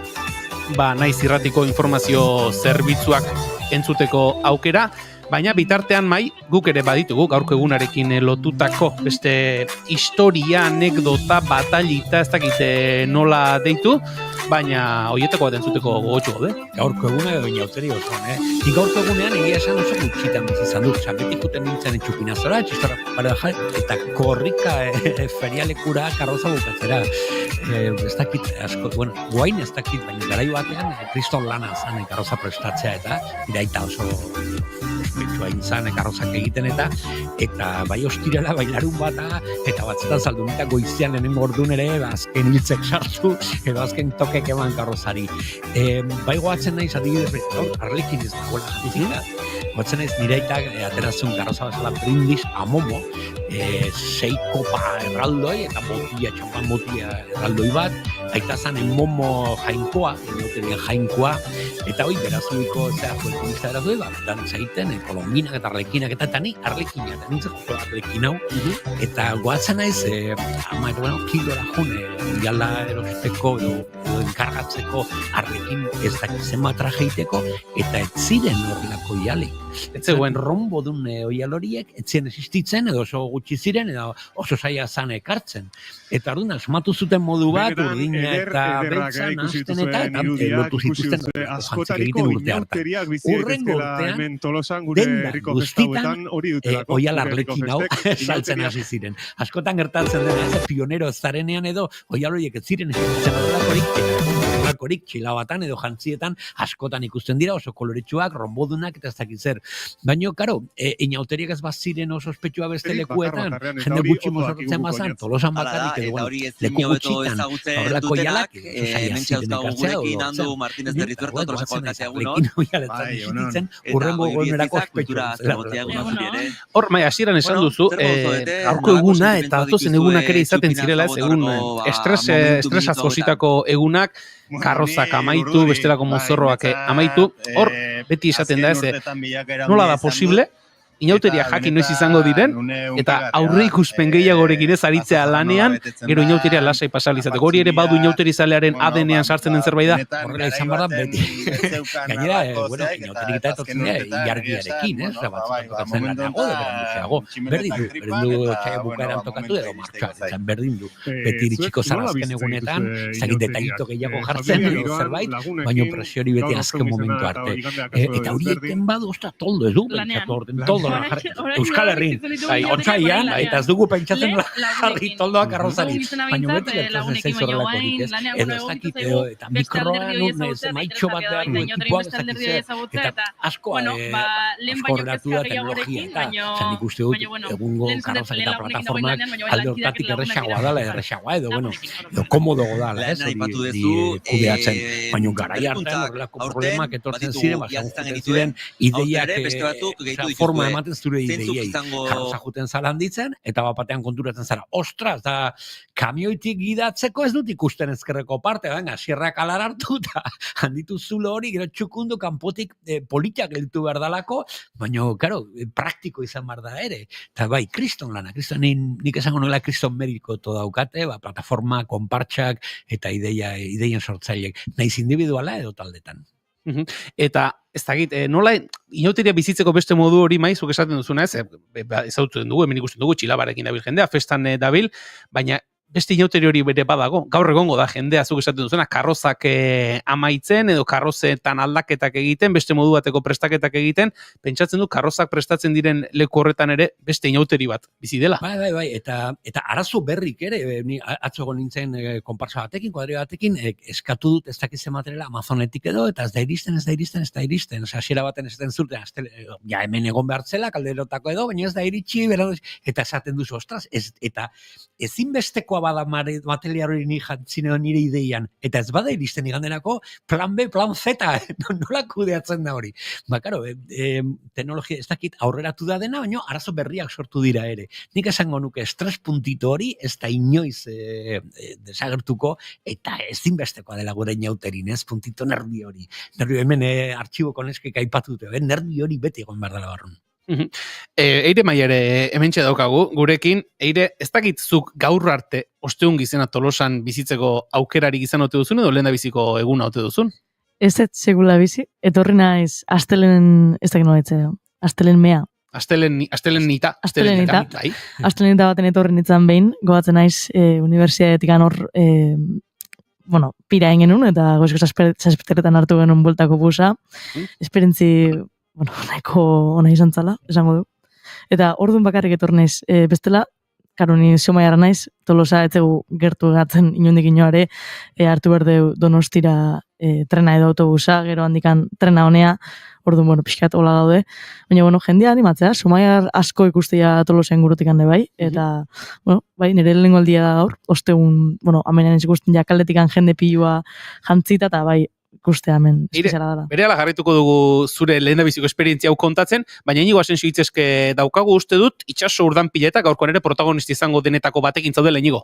naiz irratiko informazio zerbitzuak entzuteko aukera, baina bitartean guk ere baditugu gaurko egunarekin lotutako beste historia, anekdota, batalita, ez dakite nola deitu, baina horietako bat entzuteko gogotxo gaude. Gaurko eguna edo inauteri osoan, Nik gaurko egunean egia esan oso gutxitan bizizan dut. Betik juten nintzen txupinazora, txistora para eta korrika ferialekura karroza bukatzera. Ez dakit, asko, guain ez dakit, baina garai batean kriston lana zan karroza prestatzea eta iraita oso ospetsua intzan karrozak egiten eta bai ostirela, bai larun bata, eta batzetan saldumitak goizian lehenengo ordun ere, azken hiltzek sartu, edo azken tokek eman karrozari. Bai goatzen naiz adibidez, Arlekin ez dagoela jatika, goatzen naiz nireitak ateratzen karroza bezala brindis amomo, 6 kopa erraldoi eta txopan botia erraldoi bat, aita zan enmomo jainkoa, jainkoa, eta hoi berazubiko fuertinista berazui, dan zaiten, kolombinak eta arlekinak, eta ni arlekinak, eta nintzeko arlekin hau, eta goatzen naiz, kilora june, jala erosteko, edo enkargatzeko arlekin ez dakizen bat trajeiteko, eta ez ziren horrelako jalik. zegoen. Rombodun oial horiek, etzien existitzen, edo oso gutxi ziren, edo oso zaila zan ekartzen. Eta orduan, asmatu zuten modu bat, urdina eta beltza, nahasten eta lotu zituzten jantzik egiten urte hartan. Urrengo urtean, hemen Tolosan gure denda herriko guztitan, festauetan hori dutelako. oial arlekin hau, saltzen hasi ziren. Askotan gertatzen dena, ez pionero zarenean edo, oial horiek ez ziren existitzen horrelakorik, txilabatan edo jantzietan askotan ikusten dira, oso koloretsuak, rombodunak eta ez dakit zer. Baina, karo, inauteriak ez baziren oso ospetsua beste lekuetan, jende gutxi mozortzen bazan, Tolosan bakarrik edo, leku gutxitan, horrelako oialak, mentxe dauzkagu gurekin handu Martínez de Rizuerto, Tolosako alkatea egunon. Urrengo gonerako Hor, mai, hasieran esan duzu, gaurko eguna eta datozen egunak ere izaten zirela, ez egun estresaz jositako egunak, karrozak amaitu, bestelako mozorroak amaitu, hor, beti esaten da ez, nola da posible, inauteria jakin noiz izango diren, eta aurre ikuspen gehiagorekin ez aritzea lanean, gero inauteria lasai pasal izateko. Hori ere badu inauteri zalearen ADN-ean sartzen den zerbait da? Horrela izan bada beti. Gainera, inauterik eta etotzen ilargiarekin, ez? Batzen lanago, beranduzeago. Berdin du txaia bukaeran tokatu edo martxoak, berdin du. Beti iritsiko zara azken egunetan, zagin detailito gehiago jartzen edo zerbait, baina presiori beti azken momentu arte. Eta horieken badu, ostra, toldo ez du, pentsatu orden, toldo Euskal Herrin, otsaian, eta ez dugu pentsatzen jarri toldoak arrozari. Baina beti gertatzen zaiz horrelakorik, ez? Edo ez dakit, eta mikroan, maitxo bat behar du ekipoak, ez dakit zer, eta asko horrelatu da teknologia, eta zan ikuste dut, egungo karrozak eta plataformak alde hortatik erresagoa dala, edo komodogo dala, ez? Hori kudeatzen. Baina garai hartan horrelako problemak etortzen ziren, baina ziren ideiak forma ematen zure ideiei. Karroza juten zala handitzen, eta bapatean konturatzen zara, ostras, da kamioitik gidatzeko ez dut ikusten ezkerreko parte, venga, sierrak alar hartu, eta handitu zulo hori, gero txukundu kanpotik politiak gelditu behar dalako, baina, karo, praktiko izan behar da ere. Eta bai, kriston lana, nik esango nola kriston merikoto daukate, plataforma, konpartxak, eta ideien sortzaileek, naiz individuala edo taldetan. Eta, ez dakit, nola inauteria bizitzeko beste modu hori maizuk esaten duzuna, ez? Ezautzen dugu, hemen ikusten dugu, txilabarekin dabil jendea, festan dabil, baina beste inauteri hori bere badago. Gaur egongo da jendea, zuk esaten duzuna, karrozak amaitzen, edo karrozetan aldaketak egiten, beste modu bateko prestaketak egiten, pentsatzen du, karrozak prestatzen diren leku horretan ere beste inauteri bat bizi dela. Bai, eta arazo berrik ere, ni atzogo nintzen konparsa batekin, kuadri batekin, eskatu dut ez dakize materiala Amazonetik edo, eta ez da iristen. Hasiera baten esaten zuten, ja hemen egon behartzela, kalderotako edo, baina ez da iritsi, eta esaten duzu, ostras, eta ezinbestekoa bada material hori ni jantzine nire ideian, eta ez bada iristen igandenako, plan B, plan Z, nola kudeatzen da hori. Karo, teknologia ez dakit aurreratu da dena, baina arazo berriak sortu dira ere. Nik esango nuke estres puntito hori, ez da inoiz desagertuko, eta ezinbestekoa dela gure inauterin, ez puntito nervi hori. Nervi hemen artxiboko neskek aipatu dute, nervi hori beti egon behar dela barrun. Eire Maiere hementxe daukagu, gurekin, Eire, ez dakitzuk gaur arte ostegun gizena Tolosan bizitzeko aukerarik izan ote duzun, edo lehen da biziko eguna ote duzun? Ez segula bizi, etorri naiz astelen, ez dakit nola astelen mea. Astelen nita. Astelen nita baten etorri nintzen behin, gogatzen naiz unibertsitatetik hor, pira genuen, eta goizko zazpiteretan hartu genuen bueltako busa. Esperintzi nahiko ona izan zala, esango du. Eta orduan bakarrik etor naiz, bestela, karo ni Zumaiara naiz, Tolosa etzegu gertu gatzen inondik inoare, hartu berdeu Donostira trena edo autobusa, gero handikan trena honea, orduan, pixkat hola daude. Baina, jendea animatzea, Zumaiar asko ikustea Tolosa ingurutik hande bai, eta, nire lehenko aldia da gaur, ostegun, amenan ez ikusten jakaldetikan jende pilua jantzita, eta bai, ikustea hemen espeziala dara. Berehala jarrituko dugu zure lehendabiziko esperientzia hau kontatzen, baina Inigo Asensio hitzeske daukagu uste dut, itxaso urdan pileta gaurkoan ere protagonisti izango denetako batekin zaudela Inigo.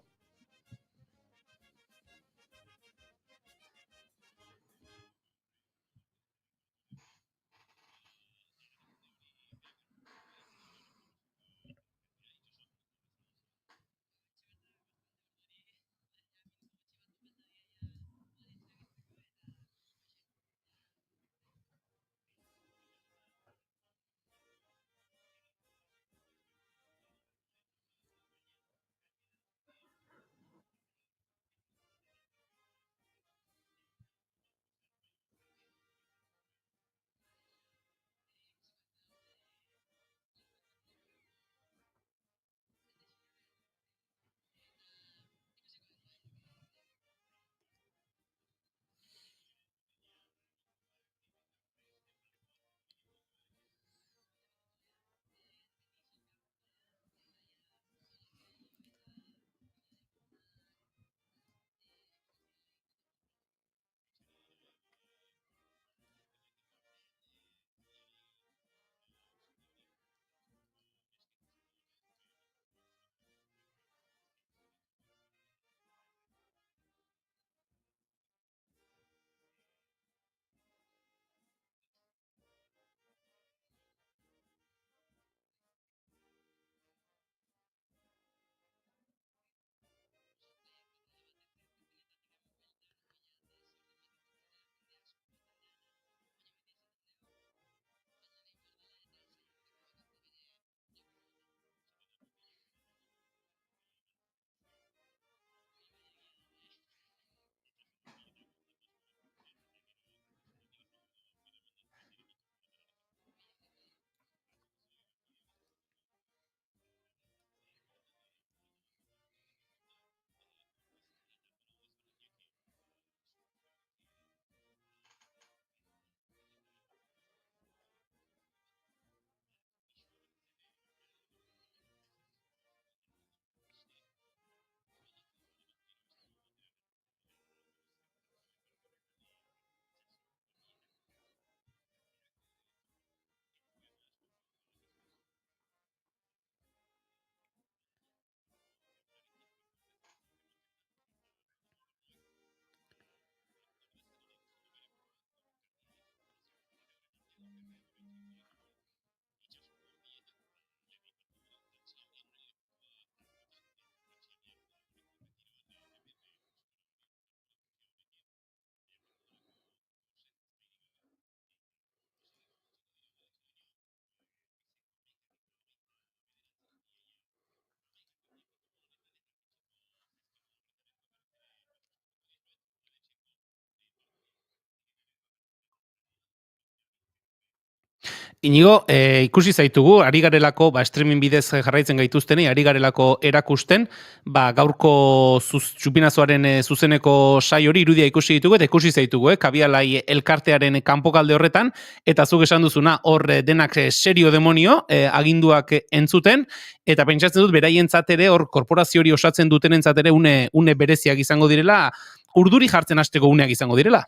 Inigo, ikusi zaitugu, ari garelako, streaming bidez jarraitzen gaituztenei, ari garelako erakusten, gaurko txupinazoaren zuzeneko sai hori irudia ikusi ditugu, eta ikusi zaitugu, Kabialai elkartearen kanpokalde horretan, eta zuk esan duzuna, hor denak serio demonio, aginduak entzuten, eta pentsatzen dut, beraientzat ere, hor korporazio hori osatzen dutenentzat ere, une bereziak izango direla, urduri jartzen hasteko uneak izango direla.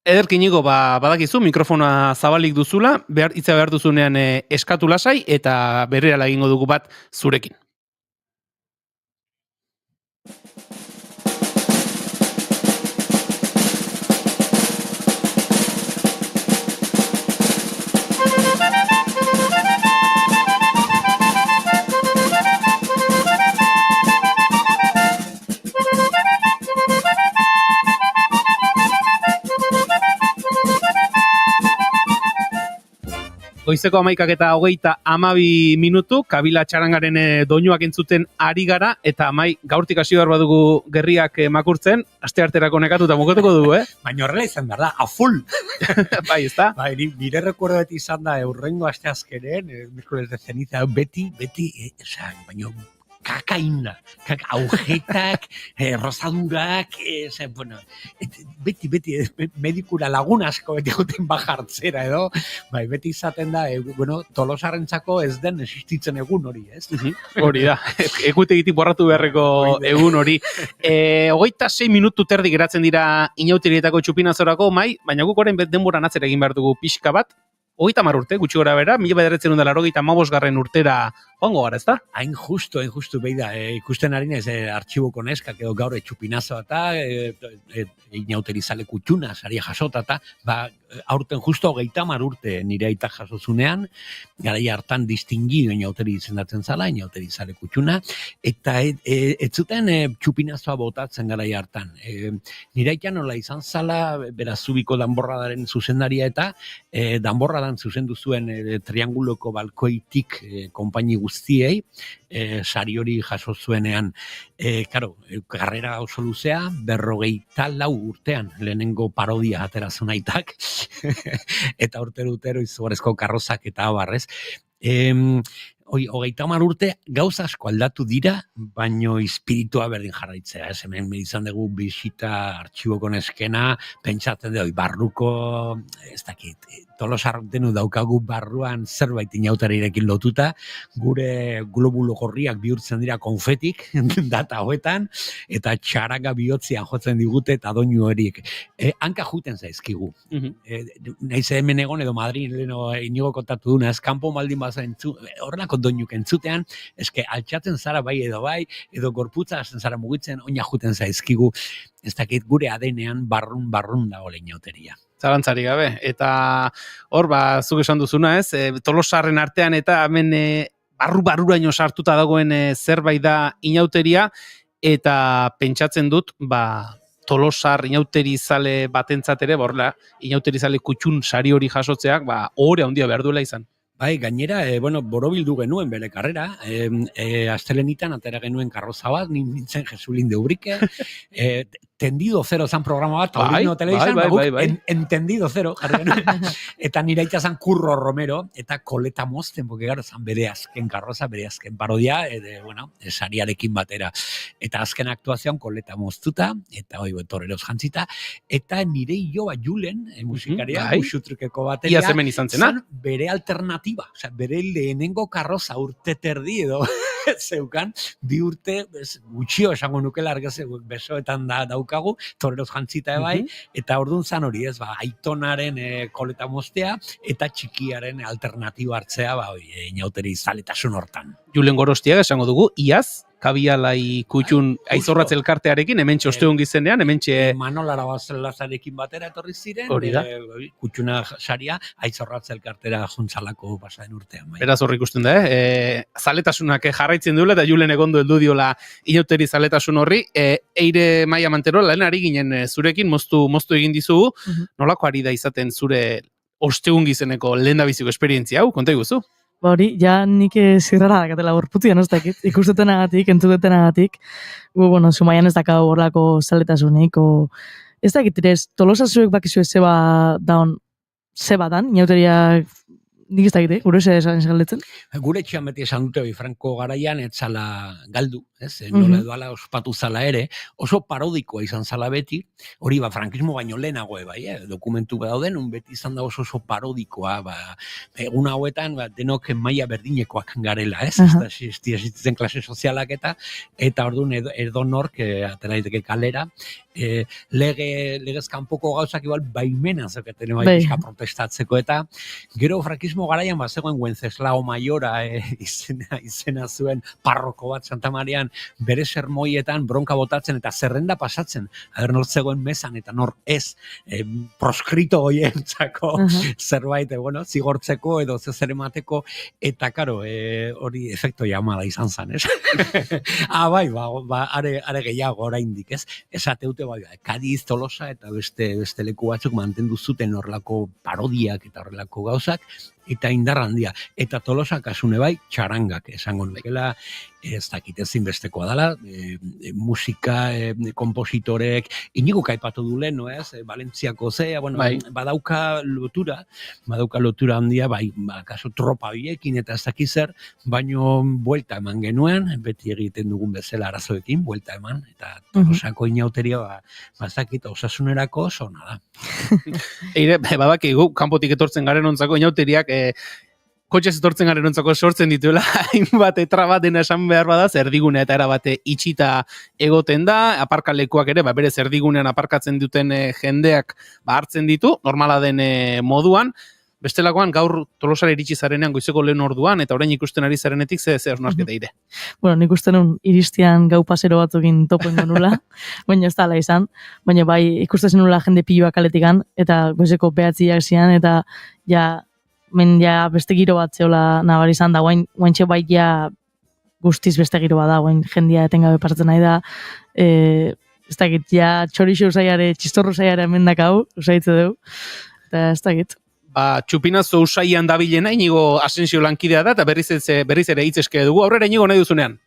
Ederki Inigo, badakizu, mikrofona zabalik duzula, hitza behar duzunean eskatu lasai, eta berrera egingo dugu bat zurekin. Goizeko 11:22 minutu, Kabila txarangaren doinuak entzuten ari gara, eta gaurtik hasi behar badugu gerriak makurtzen, astearterako nekatuta mokatuko dugu, Baina horrela izan behar da, a full! Bai, ez da? Bai, nire recuerdo beti izan da, urrengo asteazkenen, miércoles de ceniza, beti, baina kakaina, agujetak, rosadurak, beti, medikura lagun asko beti guten bajartzera, edo, bai, beti izaten da, Tolosarrentzako ez den existitzen egun hori, ez? Hori da, egutegitik borratu beharreko egun hori. 26 minutu terdi geratzen dira inauterietako txupinazorako, baina guk orain denboran atzera egin behar dugu pixka bat, 30 urte, gutxi gora bera, 1985 urtera joango gara, ez da? Hain justu, beida, ikusten ari nez, artxiboko neskak edo gaur txupinazo eta inauterizale kutxuna, saria jasota eta, aurten justo 30 urte nire aita jasozunean, garai hartan distingido inauteri izendatzen zala, inauterizale kutxuna, eta ez zuten txupinazoa botatzen garai hartan. Nire aita nola izan zala, berazubiko danborradaren zuzendaria eta danborradan zuzendu zuen trianguloko balkoitik konpaini guztiei, sari hori jaso zuenean, karrera oso luzea, 54 urtean lehenengo parodia aterazun aitak, eta urtero izugarrezko karrozak eta abarrez. hogeita hamar urte gauza asko aldatu dira, baino espiritua berdin jarraitzea. Hemen izan dugu bisita artxiboko neskena, pentsatzen dugu, barruko, ez dakit, Tolosar denu daukagu barruan zerbait inautarirekin lotuta, gure globulo gorriak bihurtzen dira konfetik, data hoetan, eta txaranga bihotzian jotzen digute eta doinu horiek. Hanka juten zaizkigu. Naiz hemen egon edo Madrid leno inigo kontatu duna, kanpo maldin bazen horrelako doinuk entzutean, eske altxatzen zara bai, edo gorputza hasten zara mugitzen, oina juten zaizkigu, ez dakit gure adenean barrun dago leinauteria. Zalantzari gabe, eta hor, zuk esan duzuna, ez? Tolosarren artean eta hemen barru-barruraino sartuta dagoen zerbait da inauteria, eta pentsatzen dut, Tolosar inauteri zale batentzat ere, inauteri zale kutxun sari hori jasotzeak, ohore handia behar duela izan. Bai, gainera, borobildu genuen bere karrera, astelenitan atera genuen karroza bat, nintzen Jesulin de Ubrique, Tendido Zero zan programa bat, Taurino Telebizan, Entendido Zero, eta nire aita zan Curro Romero, eta Koleta Mozten, porque gero zan bere azken karroza, bere azken parodia, sariarekin batera. Eta azken aktuazioan Koleta Moztuta, eta toreroz jantzita, eta nire Iloba Julen, musikaria, musutrukeko bateria, Iaz hemen izan zena? Bere alternatiba, bere lehenengo karroza urte terdi edo zeukan, 2 urte gutxio esango nukela argaz besoetan daukagu, toreroz jantzita ebai, eta orduan zan hori ez, aitonaren Koleta Moztea, eta txikiaren alternatiba hartzea, inauteri zaletasun hortan. Julen Gorostiaga esango dugu, iaz, kabialai kutxun aizorratze elkartearekin, hementxe ostegun gizenean, hementxe... Manolara Lazarekin batera etorri ziren, kutxuna saria, aizorratze elkartera juntzalako pasaren urtean. Beraz horri ikusten da, zaletasunak jarraitzen duela, eta Julen egondo heldu diola inauteri zaletasun horri, Eire Maia Mantero, lehen ari ginen zurekin, moztu egin dizugu, nolako ari da izaten zure ostegun gizeneko lehendabiziko esperientzia hau, konta iguzu? Hori, ja nik zirrara dakatela gorputian, ez dakit, ikustetenagatik, entzutetenagatik, Zumaian ez dakau horlako zaletasunik, ez dakit, Tolosa zuek bakizu zeba dan, inauteria nik ez dakit, gure esan galdetzen? Gure etxean beti esan dute, Franco garaian, etzala galdu, nola edo ala ospatu zala ere, oso parodikoa izan zala beti, hori frankismo baino lehenago dokumentu dauden, beti izan da oso parodikoa, egun hauetan denok maila berdinekoak garela, ez da existitzen klase sozialak eta orduan edo nork, atera daiteke kalera, legez kanpoko gauzak igual baimena zeketen pixka protestatzeko, eta gero frankismo garaian zegoen Wenceslao Maiora izena zuen parroko bat Santa Marian, bere sermoietan bronka botatzen eta zerrenda pasatzen, nor zegoen mezan eta nor ez proskrito goientzako zerbait, zigortzeko edo zer emateko, eta karo, hori efekto llamada izan zen, ez? Are gehiago oraindik, ez? Esateute Kadiz, Tolosa eta beste leku batzuk mantendu zuten horrelako parodiak eta horrelako gauzak, eta indarra handia. Eta Tolosa kasune bai, txarangak esango nukela, ez dakit ezin bestekoa dela, musika, kompositorek, inigo kaipatu du lehen, Valentziako badauka lotura handia, kaso tropa horiekin eta ez dakit zer, baino buelta eman genuen, beti egiten dugun bezala arazoekin, buelta eman, eta Tolosako inauteria, ez dakit osasunerako zona da. Eire, badakigu, kanpotik etortzen garen ontzako inauteriak, kotxez etortzen garen ontzako sortzen dituela, hainbat etrabaten esan behar bada, zerdigunea eta erabate itxita egoten da, aparkalekuak ere, bere zerdigunean aparkatzen duten jendeak hartzen ditu, normala den moduan, bestelakoan gaur Tolosara iritsi zarenean goizeko lehen orduan, eta orain ikusten ari zarenetik ze osnasketa ire. Nik uste nun iristian gau pasero batzukin topen nula, baina ez da ala izan, baina bai ikusten nula jende piloak kaletikan, eta goizeko 9 zian, eta beste giro bat zeola nabari izan da, guaintxe bai guztiz beste giro bat da, guain jendia etengabe partzen nahi da, ez dakit, txorixo usaiare, txistorro usaiare emendak hau, usaitze dugu, eta ez dakit. Txupinazo usaian dabilena, Inigo Asensio lankidea da, eta berriz ere hitz eske dugu, aurrera Inigo nahi duzunean.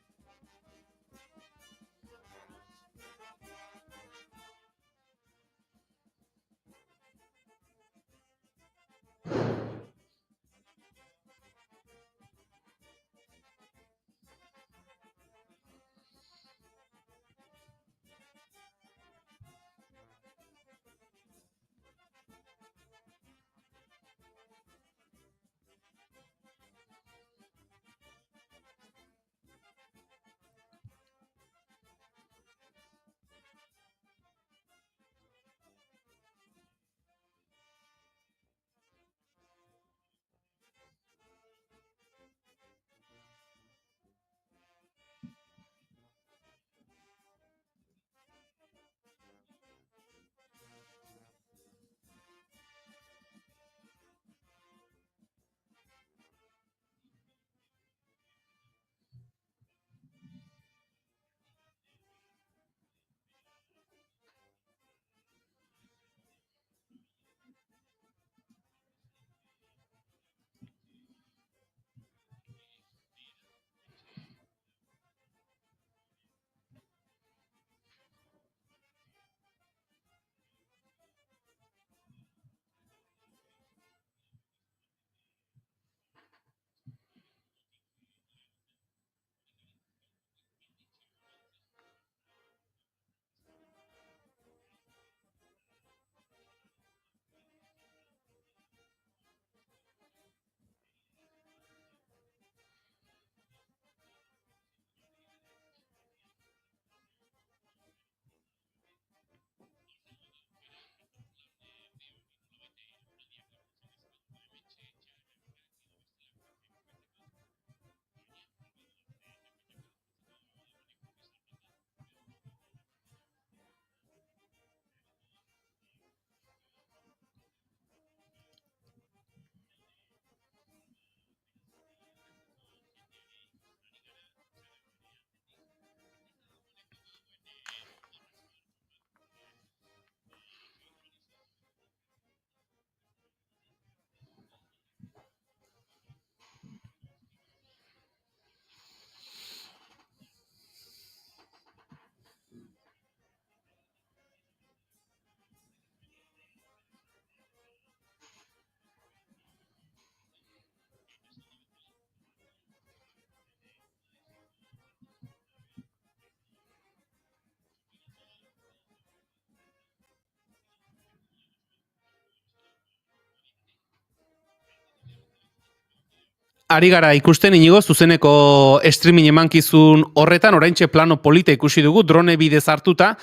ari gara ikusten inigo zuzeneko streaming emankizun horretan, oraintxe plano polita ikusi dugu, drone bidez hartuta,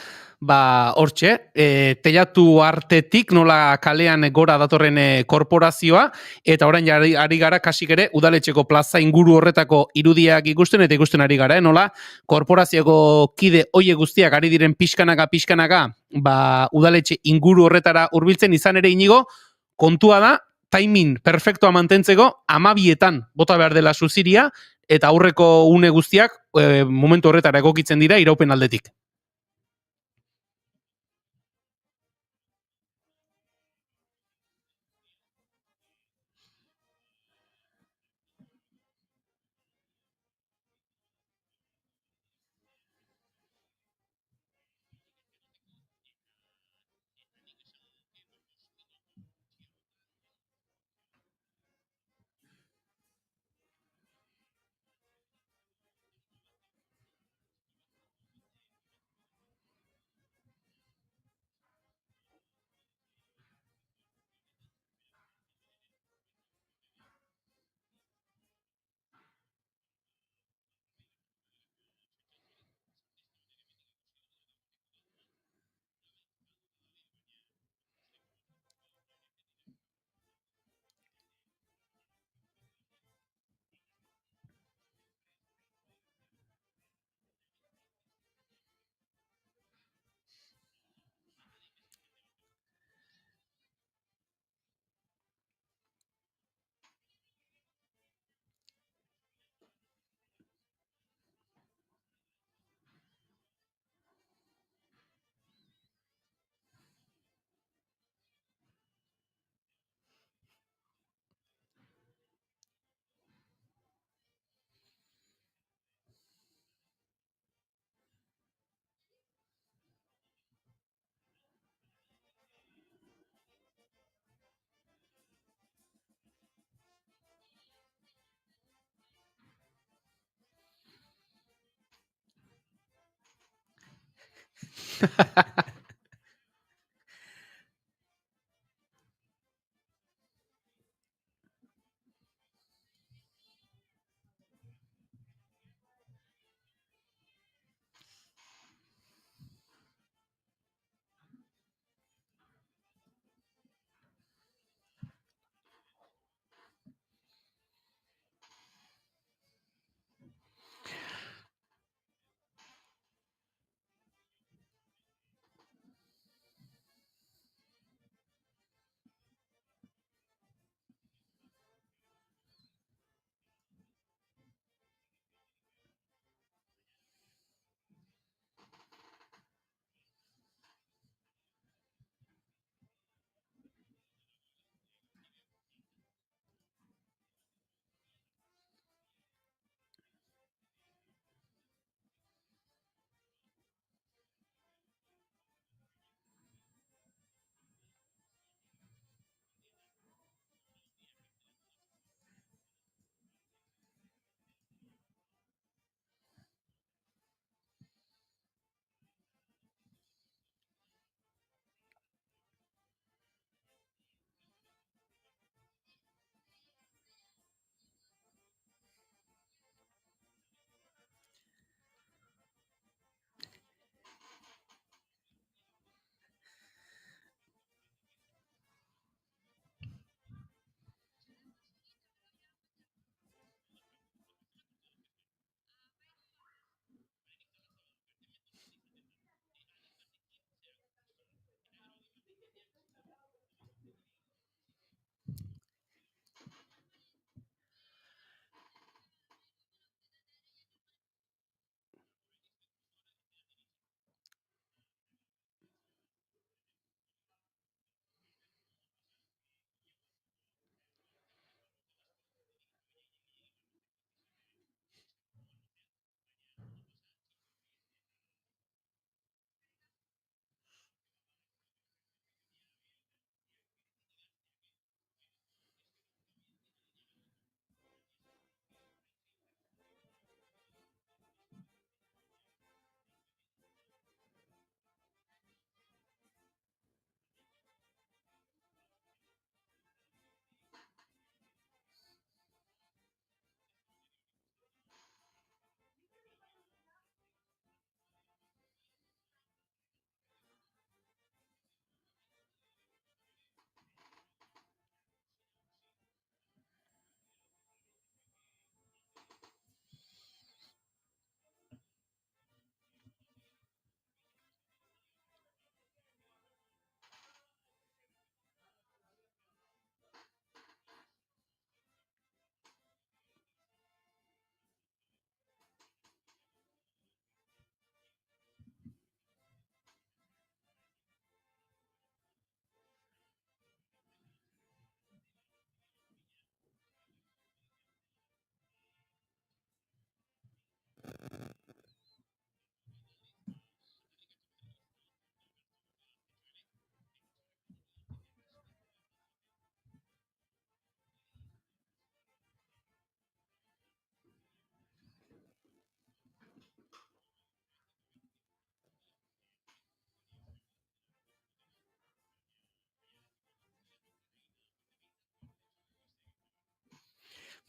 hortxe, telatu artetik nola kalean gora datorren korporazioa, eta orain ari gara kasik ere udaletxeko plaza inguru horretako irudiak ikusten, eta ikusten ari gara, nola korporazioko kide oie guztiak ari diren pixkanaga, udaletxe inguru horretara hurbiltzen izan ere inigo, kontua da, timing perfektoa mantentzeko 12etan bota behar dela suziria, eta aurreko une guztiak momentu horretara egokitzen dira iraupen aldetik.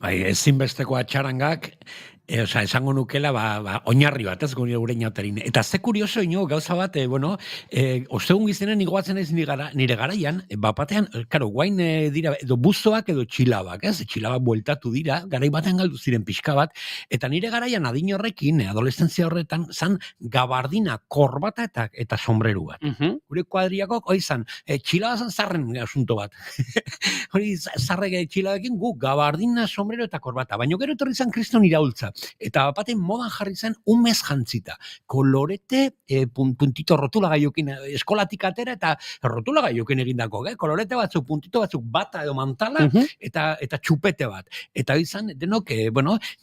Bai, ezinbesteko atxarangak, esango nukela, oinarri bat, ez gure inautarin. Eta ze kurioso ino, gauza bat, ostegun gizenen iguatzen ez nire garaian, bapatean, karo, guain dira, edo buzoak edo txilabak, ez? Txilabak bueltatu dira, garai batean galdu ziren pixka bat, eta nire garaian adin horrekin, adolescentzia horretan, zan gabardina, korbata eta sombreru bat. Gure kuadriakok, hori zan, txilaba zan zarren asunto bat. Hori zarrek txilabekin gu, gabardina, sombrero eta korbata. Baina gero etorri zan kriston iraultza. Eta bapaten modan jarri zen umez jantzita. Kolorete, puntito rotula gaiokin, eskolatik atera eta rotula gaiokin egindako. Kolorete batzuk, puntito batzuk, bata edo mantala, eta txupete bat. Eta izan, denok,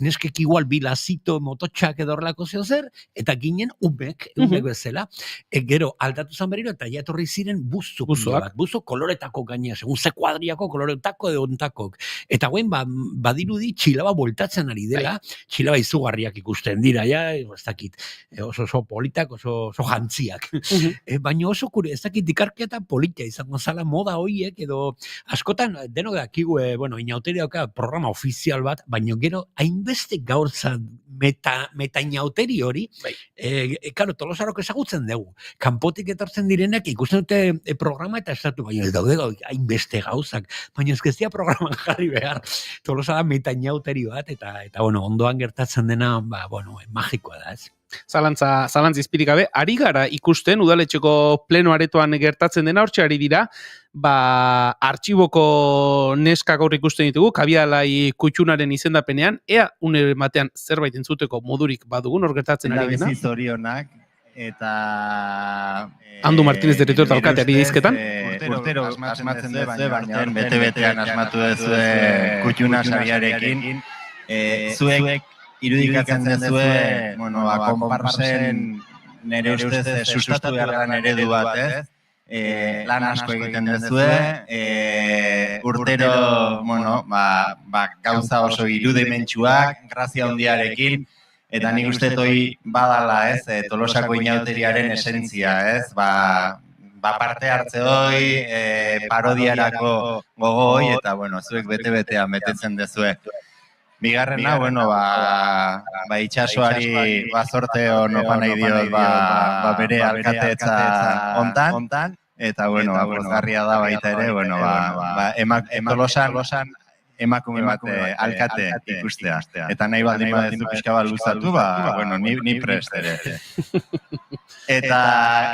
neskek igual bilazito, mototxak edo horrelako zeo zer, eta ginen umek bezala. Gero, aldatu zan berriro, eta ja etorri ziren buzoak. Buzo koloretako gainea, segun ze kuadriako koloretako edo ontakok. Eta guen, badirudi txilaba bueltatzen ari dela, txilaba izugarriak ikusten dira, ez dakit, oso politak, oso jantziak. Baina oso kure, ez dakit ikarketa politia izango zala moda hoiek, edo askotan, denok dakigu, inauterioka programa ofizial bat, baina gero, hainbeste gaurtzan meta inauteri hori, karo, Tolosarok ezagutzen dugu. Kanpotik etortzen direnek ikusten dute programa eta estatu, baina ez daude hainbeste gauzak, baina ezkeztia programan jarri behar. Tolosa da meta inauteri bat, eta ondoan gertatzen dena, magikoa da, ez? Zalantza izpirik gabe, ari gara ikusten, udaletxeko pleno aretoan gertatzen dena, hortxe ari dira, artxiboko neskak gaur ikusten ditugu, Kabialai Kutxunaren izendapenean, ea une batean zerbait entzuteko modurik badugun, hor gertatzen ari dena. Zorionak, eta... Andu Martínez direktor eta alkateari dizketan. Urtero asmatzen duzue, baina bete-betean asmatu duzue Kutxuna sariarekin. Zuek irudikatzen duzue, konparsen nire ustez sustatu behar den eredu bat, ez? Lan asko egiten duzue, urtero, gauza oso irudimentsuak, grazia handiarekin, eta nik uste toi badala, ez, Tolosako inauteriaren esentzia, ez, parte hartze hoi, parodiarako gogo hoi, eta, zuek bete-betean betetzen duzue. Bigarrena, itxasoari bazorte honopa nahi diot bere alkateetza hontan, eta, pozgarria da baita ere, Tolosan emakume bat alkate ikustea. Eta nahi baldin badezu pixka bat luzatu, ni prest ere. Eta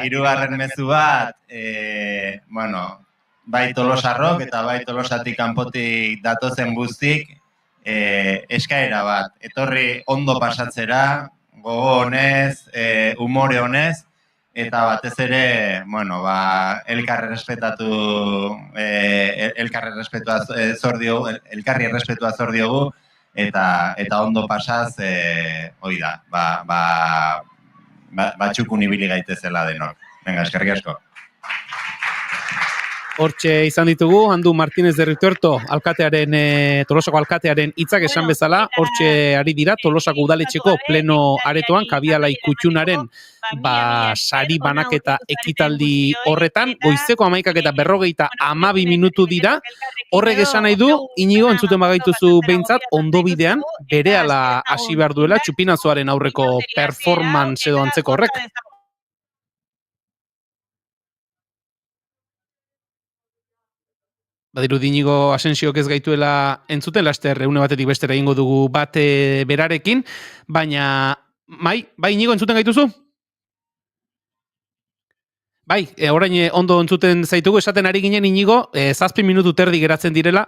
hirugarren mezu bat, bai Tolosarrok eta bai Tolosatik kanpotik datozen guztik, eskaera bat, etorri ondo pasatzera, gogo honez, umore honez, eta batez ere, elkarri errespetua zor diogu, eta ondo pasaz, hoi da, batxukun ibili gaitezela denok. Venga, eskerrik asko. Hortxe izan ditugu, Andu Martínez de Rituerto, Tolosako alkatearen hitzak esan bezala, hortxe ari dira, Tolosako udaletxeko pleno aretoan, Kabialai Kutxunaren sari banaketa ekitaldi horretan, goizeko 11:42 minutu dira, horrek esan nahi du, Inigo, entzuten bagaituzu behintzat, ondo bidean, berehala hasi behar duela, Txupinazoaren aurreko performance edo antzeko horrek. Badiru Inigo Asensiok ez gaituela entzuten, laster une batetik bestera egingo dugu bate berarekin, baina, bai Inigo entzuten gaituzu? Bai, orain ondo entzuten zaitugu, esaten ari ginen Inigo, 7 minutu terdi geratzen direla,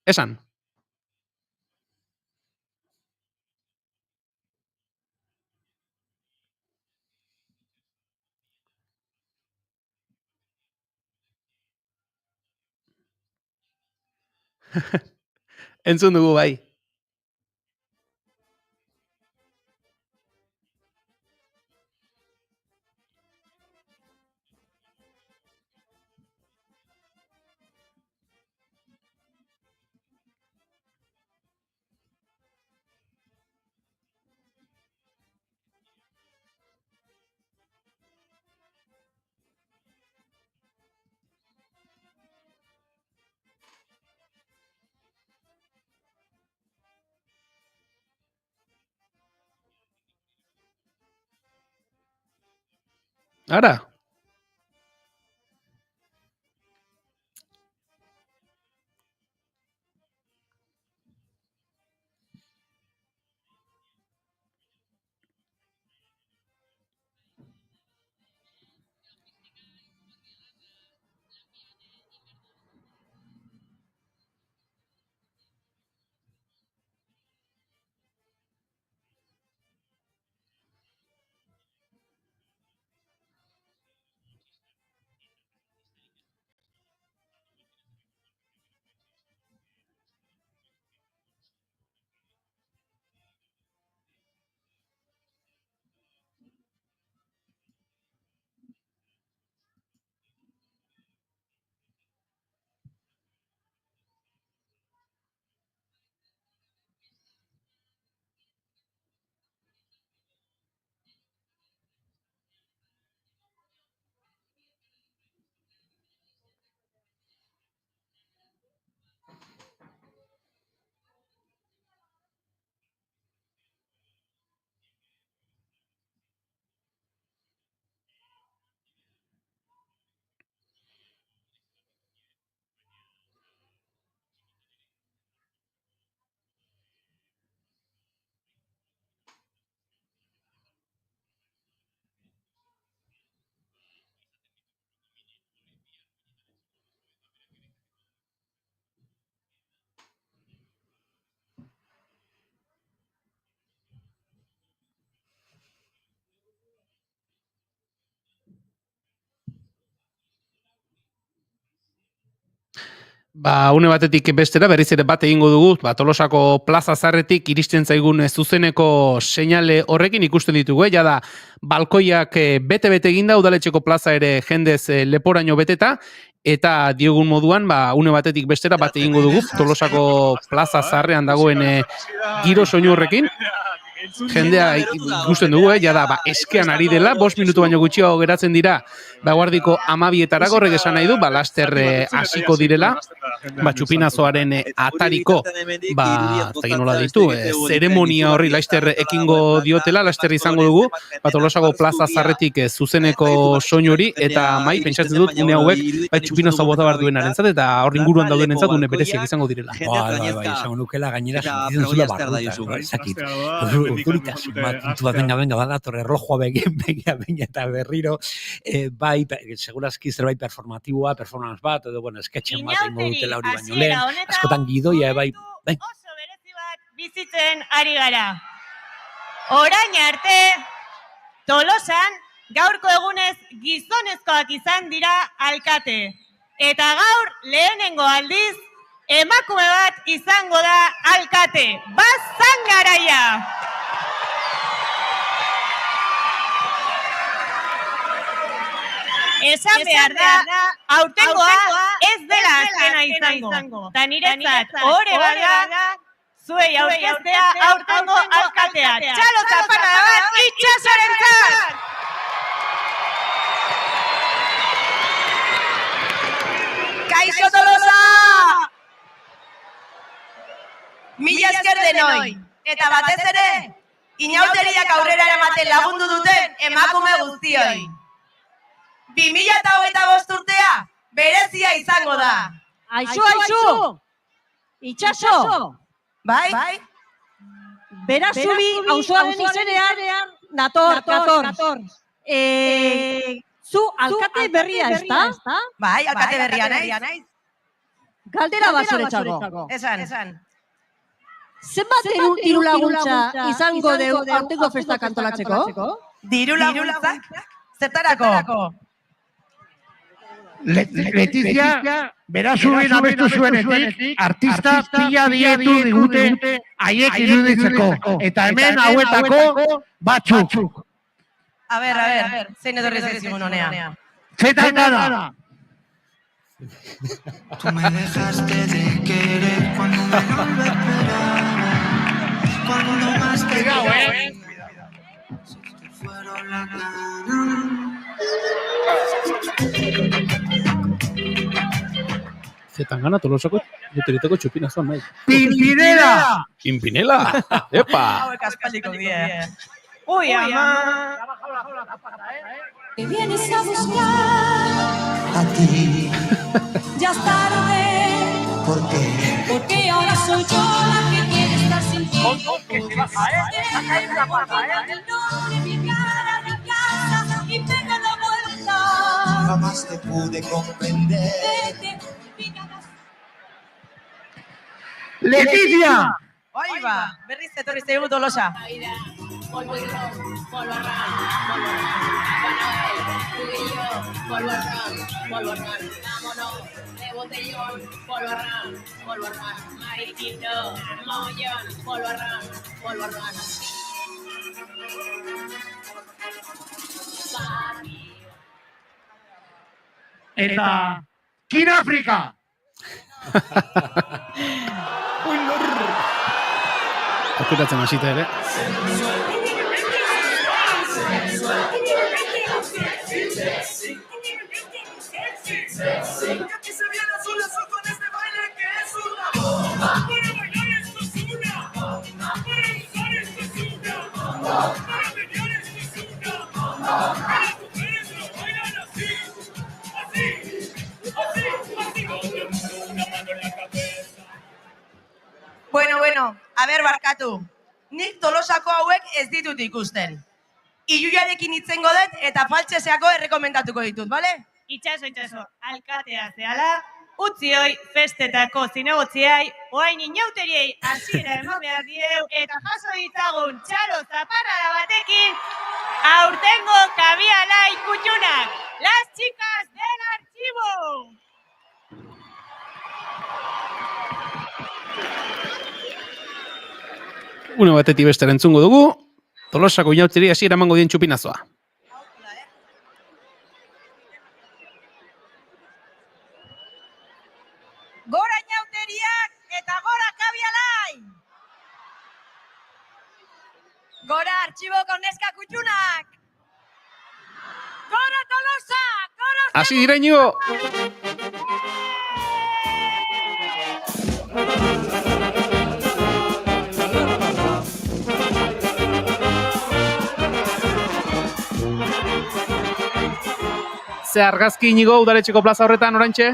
esan. Entzun dugu, bai. Ara. Une batetik bestera berriz ere bat egingo dugu, Tolosako plaza zarretik iristen zaigun zuzeneko seinale horrekin ikusten ditugu, jada balkoiak bete-bete eginda, udaletxeko plaza ere jendez leporaino beteta, eta diogun moduan, une batetik bestera bat egingo dugu, Tolosako plaza zarrean dagoen giro soinu horrekin, jendea ikusten dugu, jada eskean ari dela, 5 minutu baino gutxiago geratzen dira, guardiko 12etarako, horrek esan nahi du, laster hasiko direla, txupinazoaren atariko, zagin nola ditu, zeremonia horri laster ekingo diotela, laster izango dugu, Tolosako plaza zarretik zuzeneko soinu hori, eta pentsatzen dut, une hauek, txupinazoa bota behar duenaren zat, eta hor inguruan dauden entzat, une bereziak izango direla. Izango nukela gainera sentitzen zula barruta, ezakit. Kulturitas, venga, badator erlojoa begia eta berriro, segurazki zerbait performance bat, edo, sketchen bat ingo dutela hori baino lehen, askotan gidoia, oso berezi bat bizitzen ari gara. Orain arte, Tolosan, gaurko egunez gizonezkoak izan dira alkate. Eta gaur lehenengo aldiz, emakume bat izango da alkate. Bazan garaia! Esan behar da, aurtengoa ez dela azkena izango. Ta niretzat, hori bada, zuei aurkeztea aurtengo alkatea. Txalo zaparra bat, itxasorentzat! Kaixo Tolosa! Mila esker denoi, eta batez ere, inauteriak aurrera eramaten lagundu duten emakume guztioi. 2025 urtea berezia izango da. Aixu! Itxaso! Bai? Berazubi auzoaren izenean nator. Zu alkate berria, ezta? Bai, alkate berria naiz. Galdera bat zuretzako. Esan. Zenbat diru laguntza izango deu aurtengo festak antolatzeko? Diru laguntzak? Zertarako? Letizia, Berazubin abestu zuenetik, artista pila dietu digute haiek iruditzeko. Eta hemen hauetako batzuk. A ver, zein edo rezizigun honea. Zetan gara! Tú me dejaste de querer cuando menos lo esperaba, cuando más te quería. Fueron la Zetangana Tolosako joteriteko txupinazoan nahi. Pimpinela! Pimpinela! Epa! Hauek aspaldiko die. Uy, ama. Que vienes a buscar A ti, ya es tarde, ¿por qué? porque ahora soy yo la que quiere estar sin ti. Que se baja, El nombre, mi cara, mi casa y pega la vuelta. Jamás te pude comprender. Vete, Leticia! Hoi ba, berriz etorri zaigu Tolosa. polvo y ron, polvo a ron, polvo a ron. Tú y yo, polvo a ron, polvo a ron. Vámonos de botellón, polvo a ron, polvo a ron. Mariquito, mollón, polvo a ron, polvo a ron. Eta, Kin Afrika! Aukeratzen hasita ere. Bueno, a ber barkatu. Nik Tolosako hauek ez ditut ikusten. Iluiarekin itzengo dut eta faltxeseako errekomendatuko ditut, bale? Itxaso, alkatea zehala, utzi hoi festetako zinegotziai, oain inauteriei hasiera eman behar dieu eta jaso ditzagun txalo zaparrada batekin, aurtengo kabialai kutxunak, las chicas del archivo! Une batetik bestera entzungo dugu, Tolosako inauteriei hasiera emango dien txupinazoa. Gora inauteriak eta gora kabialai! Gora artxiboko neska kutxunak! Gora Tolosa! Gora Hasi dira Inigo! Ze argazki Inigo udaletxeko plaza horretan oraintxe?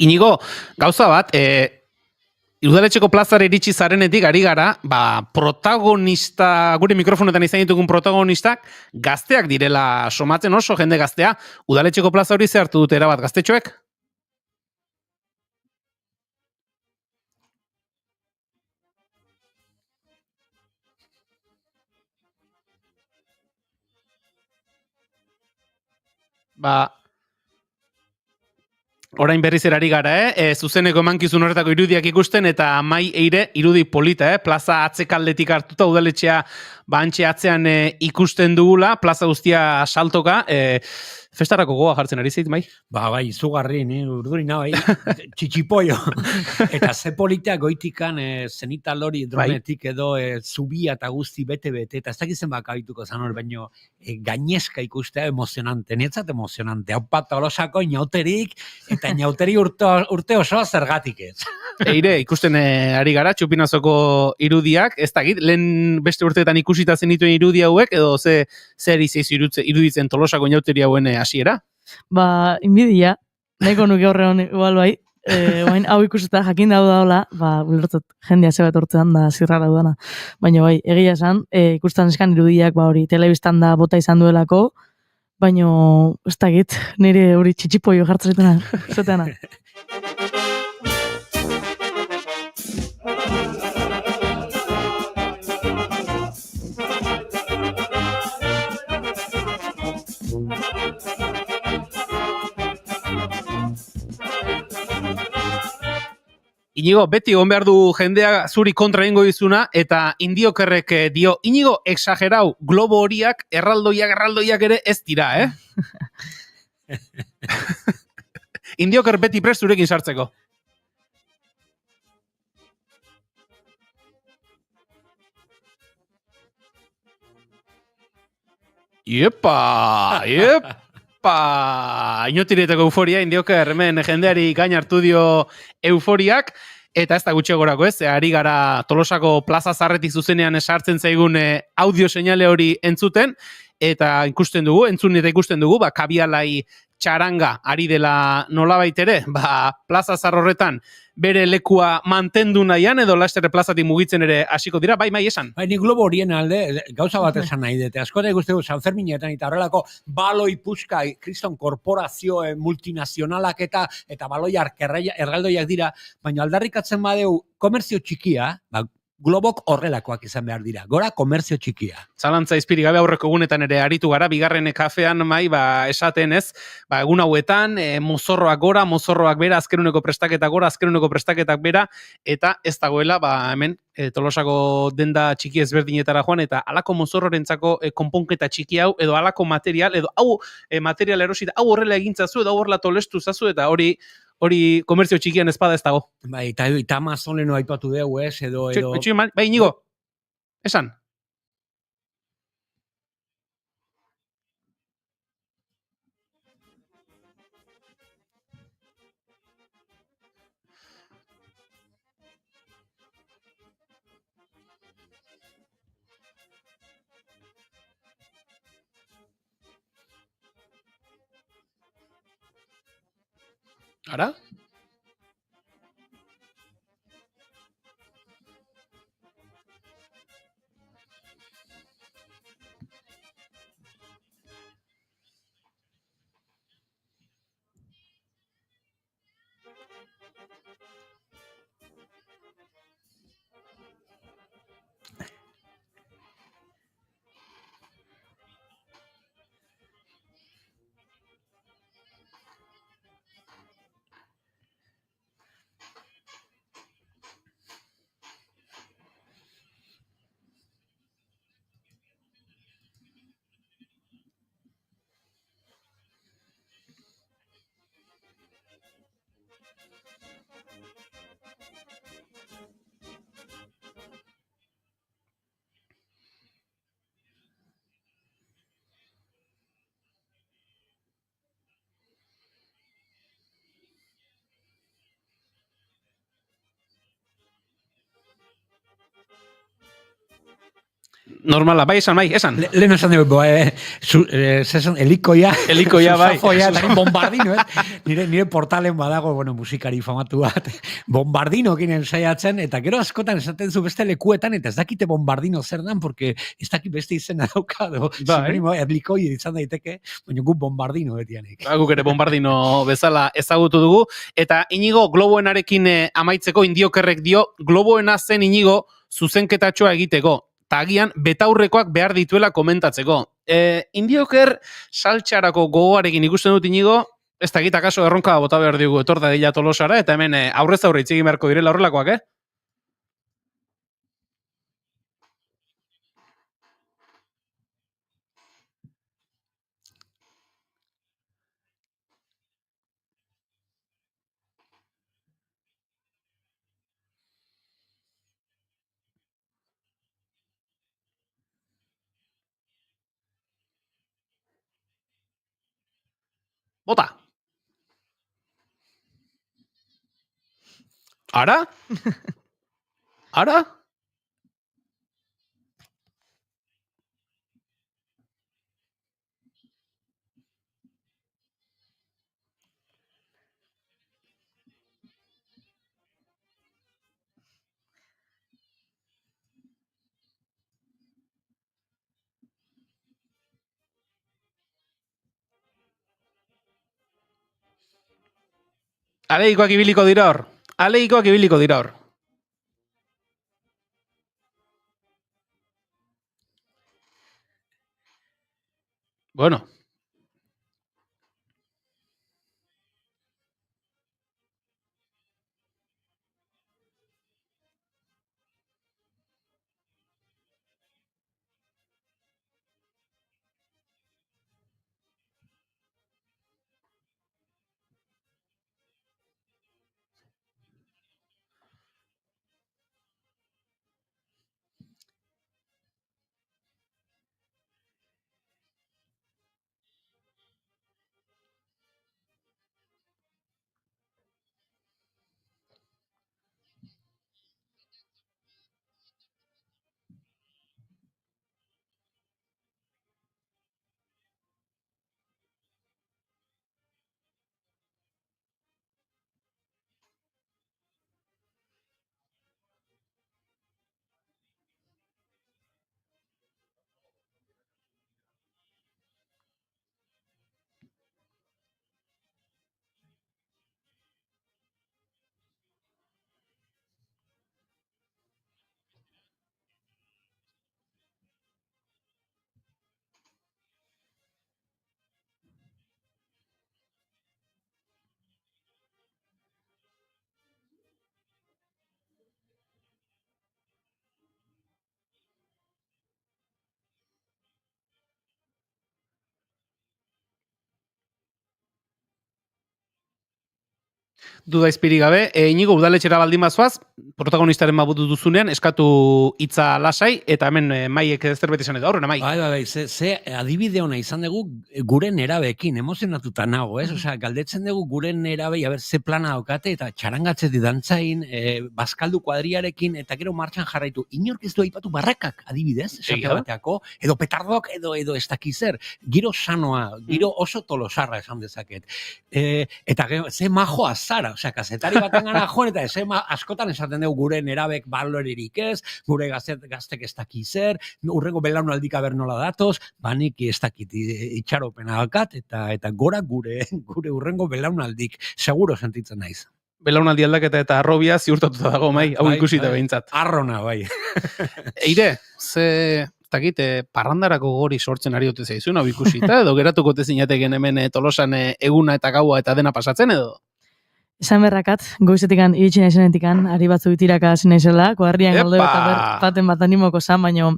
Inigo, gauza bat, udaletxeko plazara iritsi zarenetik ari gara, protagonista, gure mikrofonetan izan ditugun protagonistak, gazteak direla somatzen oso jende gaztea, udaletxeko plaza hori ze hartu dute erabat gaztetxoek? Orain berriz erari gara, zuzeneko emankizun horretako irudiak ikusten, eta Mai Eire irudi polita, plaza atzekaldetik hartuta udaletxea antxe atzean ikusten dugula, plaza guztia saltoka, Festarako goa jartzen ari zait, bai? Bai, izugarri, ni urdurina, bai, txitxipollo. Eta ze politea goitikan zenital hori dronetik edo zubia eta guzti bete-bete, eta ez dakizen bakabituko zan hori, baino gainezka ikustea emozionante, nietzat emozionante. Hau pat Tolosako inauterik, eta inauteri urte osoa zergatik ez. Eire, ikusten ari gara, Txupinazoko irudiak, ez dakit, lehen beste urteetan ikusita zenituen irudi hauek, edo zer iziz iruditzen Tolosako inauteri hauen hasiera? Ba, inbidia, nahiko nuke horrean igual bai, bain hau ikusita jakin daula, ba, bulertzat jendea zebat urtean da zirrara dudana. Baina bai, egia esan, ikusten eskan irudiak, ba hori, telebistan da bota izan duelako, baina ez dakit, nire hori txitxipoio jartzen zetena. Inigo, beti egon behar du jendea zuri kontra egingo dizuna, eta Indiokerrek dio, Inigo, exagerau, globo horiak, erraldoiak ere ez dira, Indioker beti prest zurekin sartzeko. Iepa! Inotireteko euforia, Indioker, hemen jendeari gain hartu dio euforiak, eta ez da gutxegorako ez, ari gara Tolosako plaza zarretik zuzenean esartzen zaigun audio seinale hori entzuten, eta ikusten dugu, ba, kabialai txaranga ari dela nolabait ere, ba, plaza zar horretan bere lekua mantendu nahian, edo laster plazatik mugitzen ere hasiko dira, bai, esan. Bai, ni globo horien alde, gauza bat esan nahi dute. Askotan ikusten San Ferminetan eta horrelako baloi puska, kriston korporazio multinazionalak eta baloiak erraldoiak dira, baina aldarrikatzen badeu komerzio txikia, ba, globok horrelakoak izan behar dira. Gora komerzio txikia. Zalantza izpiri gabe aurreko egunetan ere aritu gara, bigarren kafean mai, ba, esaten ez, ba, egun hauetan, mozorroak gora, mozorroak bera, azkenuneko prestaketak gora, azkenuneko prestaketak bera, eta ez dagoela, ba, hemen, Tolosako denda txiki ezberdinetara joan, eta alako mozorrorentzako konponketa txiki hau, edo alako material, edo hau material erosita, hau horrela egintzazu, edo horrela tolestu zazu, eta hori komerzio txikian espada ez dago. Bai, eta Amazon leno aipatu dugu, ez, edo... Bai, Inigo, esan. Ara? Normala, bai, esan. Lehen esan dugu, helikoia. Helikoia, bai. Zafoia, bombardino, nire portalen badago, musikari famatu bat, bombardino ginen saiatzen, eta gero askotan esaten zu beste lekuetan, eta ez dakite bombardino zer dan, porque ez dakit beste izena daukado. Helikoi izan daiteke, baina gu bombardino betianik. Guk ere bombardino bezala ezagutu dugu, eta Inigo, globoenarekin amaitzeko Indiokerrek dio, globoena zen Inigo zuzenketatxoa egiteko. Agian betaurrekoak behar dituela komentatzeko. Indioker saltxarako gogoarekin ikusten dut Inigo, ez da gita kaso erronka bota behar dugu etorda dila Tolosara, eta hemen aurrez aurre itzegin beharko direla horrelakoak, Bota! Ara? Ara? Aleikoak ibiliko dira hor. Aleikoak ibiliko dira hor. Bueno. Duda izpirik gabe, Inigo udaletxera baldin bazoaz, protagonistaren mabutu duzunean, eskatu hitza lasai, eta hemen Maiek zerbait esan edo, aurrena Mai. Bai, ze adibide ona izan dugu gure nerabekin, emozionatuta nago, ez? Osea, galdetzen dugu gure nerabei, ze plana daukate, eta txarangatze dantzain, bazkaldu kuadriarekin, eta gero martxan jarraitu. Inork ez du aipatu barrakak, adibidez, esate bateako, edo petardok, edo ez dakizer. Giro sanoa, giro oso tolosarra esan dezaket. Eta ze majoa zara, osea, kazetari baten gana joan, eta askotan esaten dugu gure nerabek balorerik ez, gure gaztek ez dakizer, urrengo belaunaldik aber nola datoz, nik ez dakit itxaropena alkat, eta gora gure urrengo belaunaldik, seguro sentitzen naiz. Belaunaldi aldaketa eta arrobia ziurtatuta dago, Mai, hau ikusita behintzat. Arrona, bai. Eire, ze... parrandarako gori sortzen ari dute zaizun, hau ikusita, edo geratuko tezinateken hemen Tolosan eguna eta gaua eta dena pasatzen, edo? Esan berrakat, goizetikan iritsi naizenetikan, ari batzu itiraka hasi naizela, kuadrian galde eta baten bat animoko zan, baina,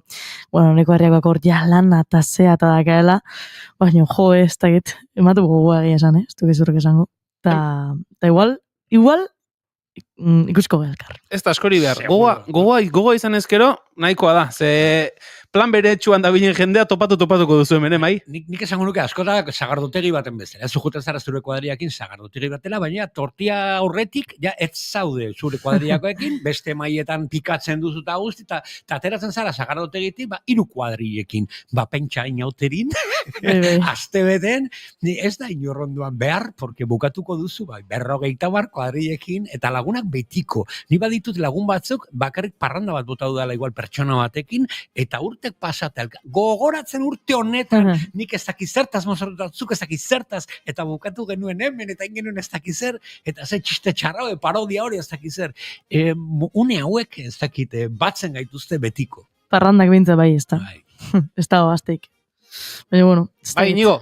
bueno, neko harriakoak hor lan eta zea eta dakaela, baina, jo, ez dakit, ematu gogoa egia esan, ez duk izurrek esango. Ta igual, ikusko gelkar. Ez da askori behar, gogoa izan ezkero, nahikoa da, ze plan bere etxuan da bilen jendea topatuko duzu hemen, Mai? Nik esango nuke askotak sagardotegi baten bezala. Ez juten zara zure kuadriakin sagardotegi batela, baina tortia aurretik ja ez zaude zure kuadriakoekin, beste maietan pikatzen duzu eta guzti, eta ateratzen zara sagardotegitik, 3 kuadriekin, pentsa inauterin, aste beten, ez da inorronduan behar, porque bukatuko duzu, 50 kuadriekin, eta lagunak betiko. Ni baditut lagun batzuk, bakarrik parranda bat bota dudala igual pertsona batekin, eta urtek pasatel, gogoratzen urte honetan, nik ez dakiz zertaz, mozortatzuk ez dakiz zertaz, eta bukatu genuen hemen, eta ingenuen ez dakiz zer, eta ze txiste txarra, parodia hori ez dakiz zer. Une hauek ez dakit, batzen gaituzte betiko. Parrandak bintza bai, ez da. Ez da oazteik. Baina, bueno. Bai, Inigo.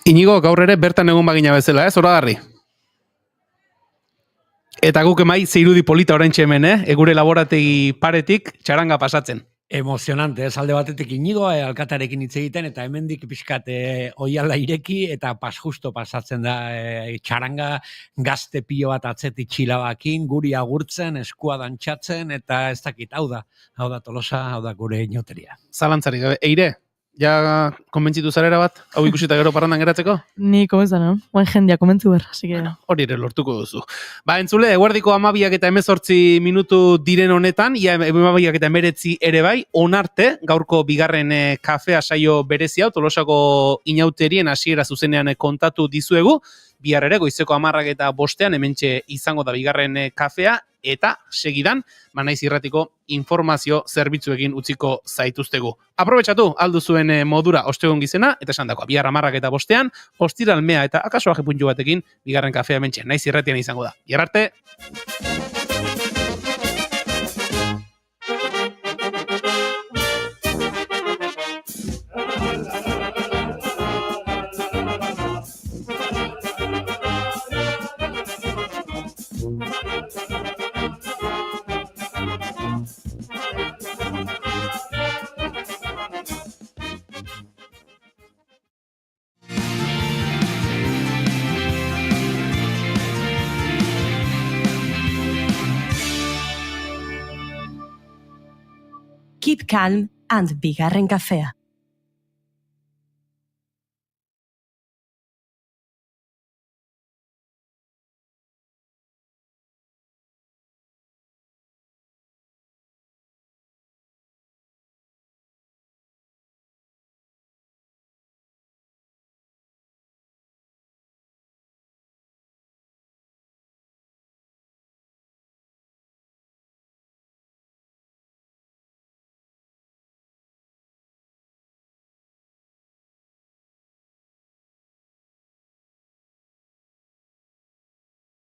Inigo, gaur ere bertan egun bagina bezala, zoragarri. Eta guk emai zeirudi polita oraintxe hemen, egure laborategi paretik txaranga pasatzen. Emozionante, alde batetik Inigo alkatarekin hitz egiten, eta hemendik pixkat oiala ireki, eta justo pasatzen da txaranga gazte pilo bat atzetik txilabakin, guri agurtzen, eskua dantxatzen, eta ez dakit, hau da Tolosa, hau da gure inoteria. Zalantzarik gabe, Eire, ja konbentzitu zarera bat, hau ikusita gero parrandan geratzeko? Ni komentzan, no? Oain jendia komentzu behar, así que... Hori ere lortuko duzu. Ba, entzule, eguerdiko 12 eta 18 minutu diren honetan, ia 12 eta 19 ere bai, onarte, gaurko bigarren kafea saio berezia, Tolosako inauterien hasiera zuzenean kontatu dizuegu, bihar ere goizeko 10 eta 5 hementxe izango da bigarren kafea, eta segidan, Naiz Irratiko informazio zerbitzuekin utziko zaituztegu. Aprobetxatu aldu zuen modura ostegun gizena, eta esan dakoa, bihar 10 eta 5, ostiralmea eta akaso ajepuntu batekin, bigarren kafea hementxe Naiz Irratian izango da. Bihar arte! Keep calm and bigarren kafea.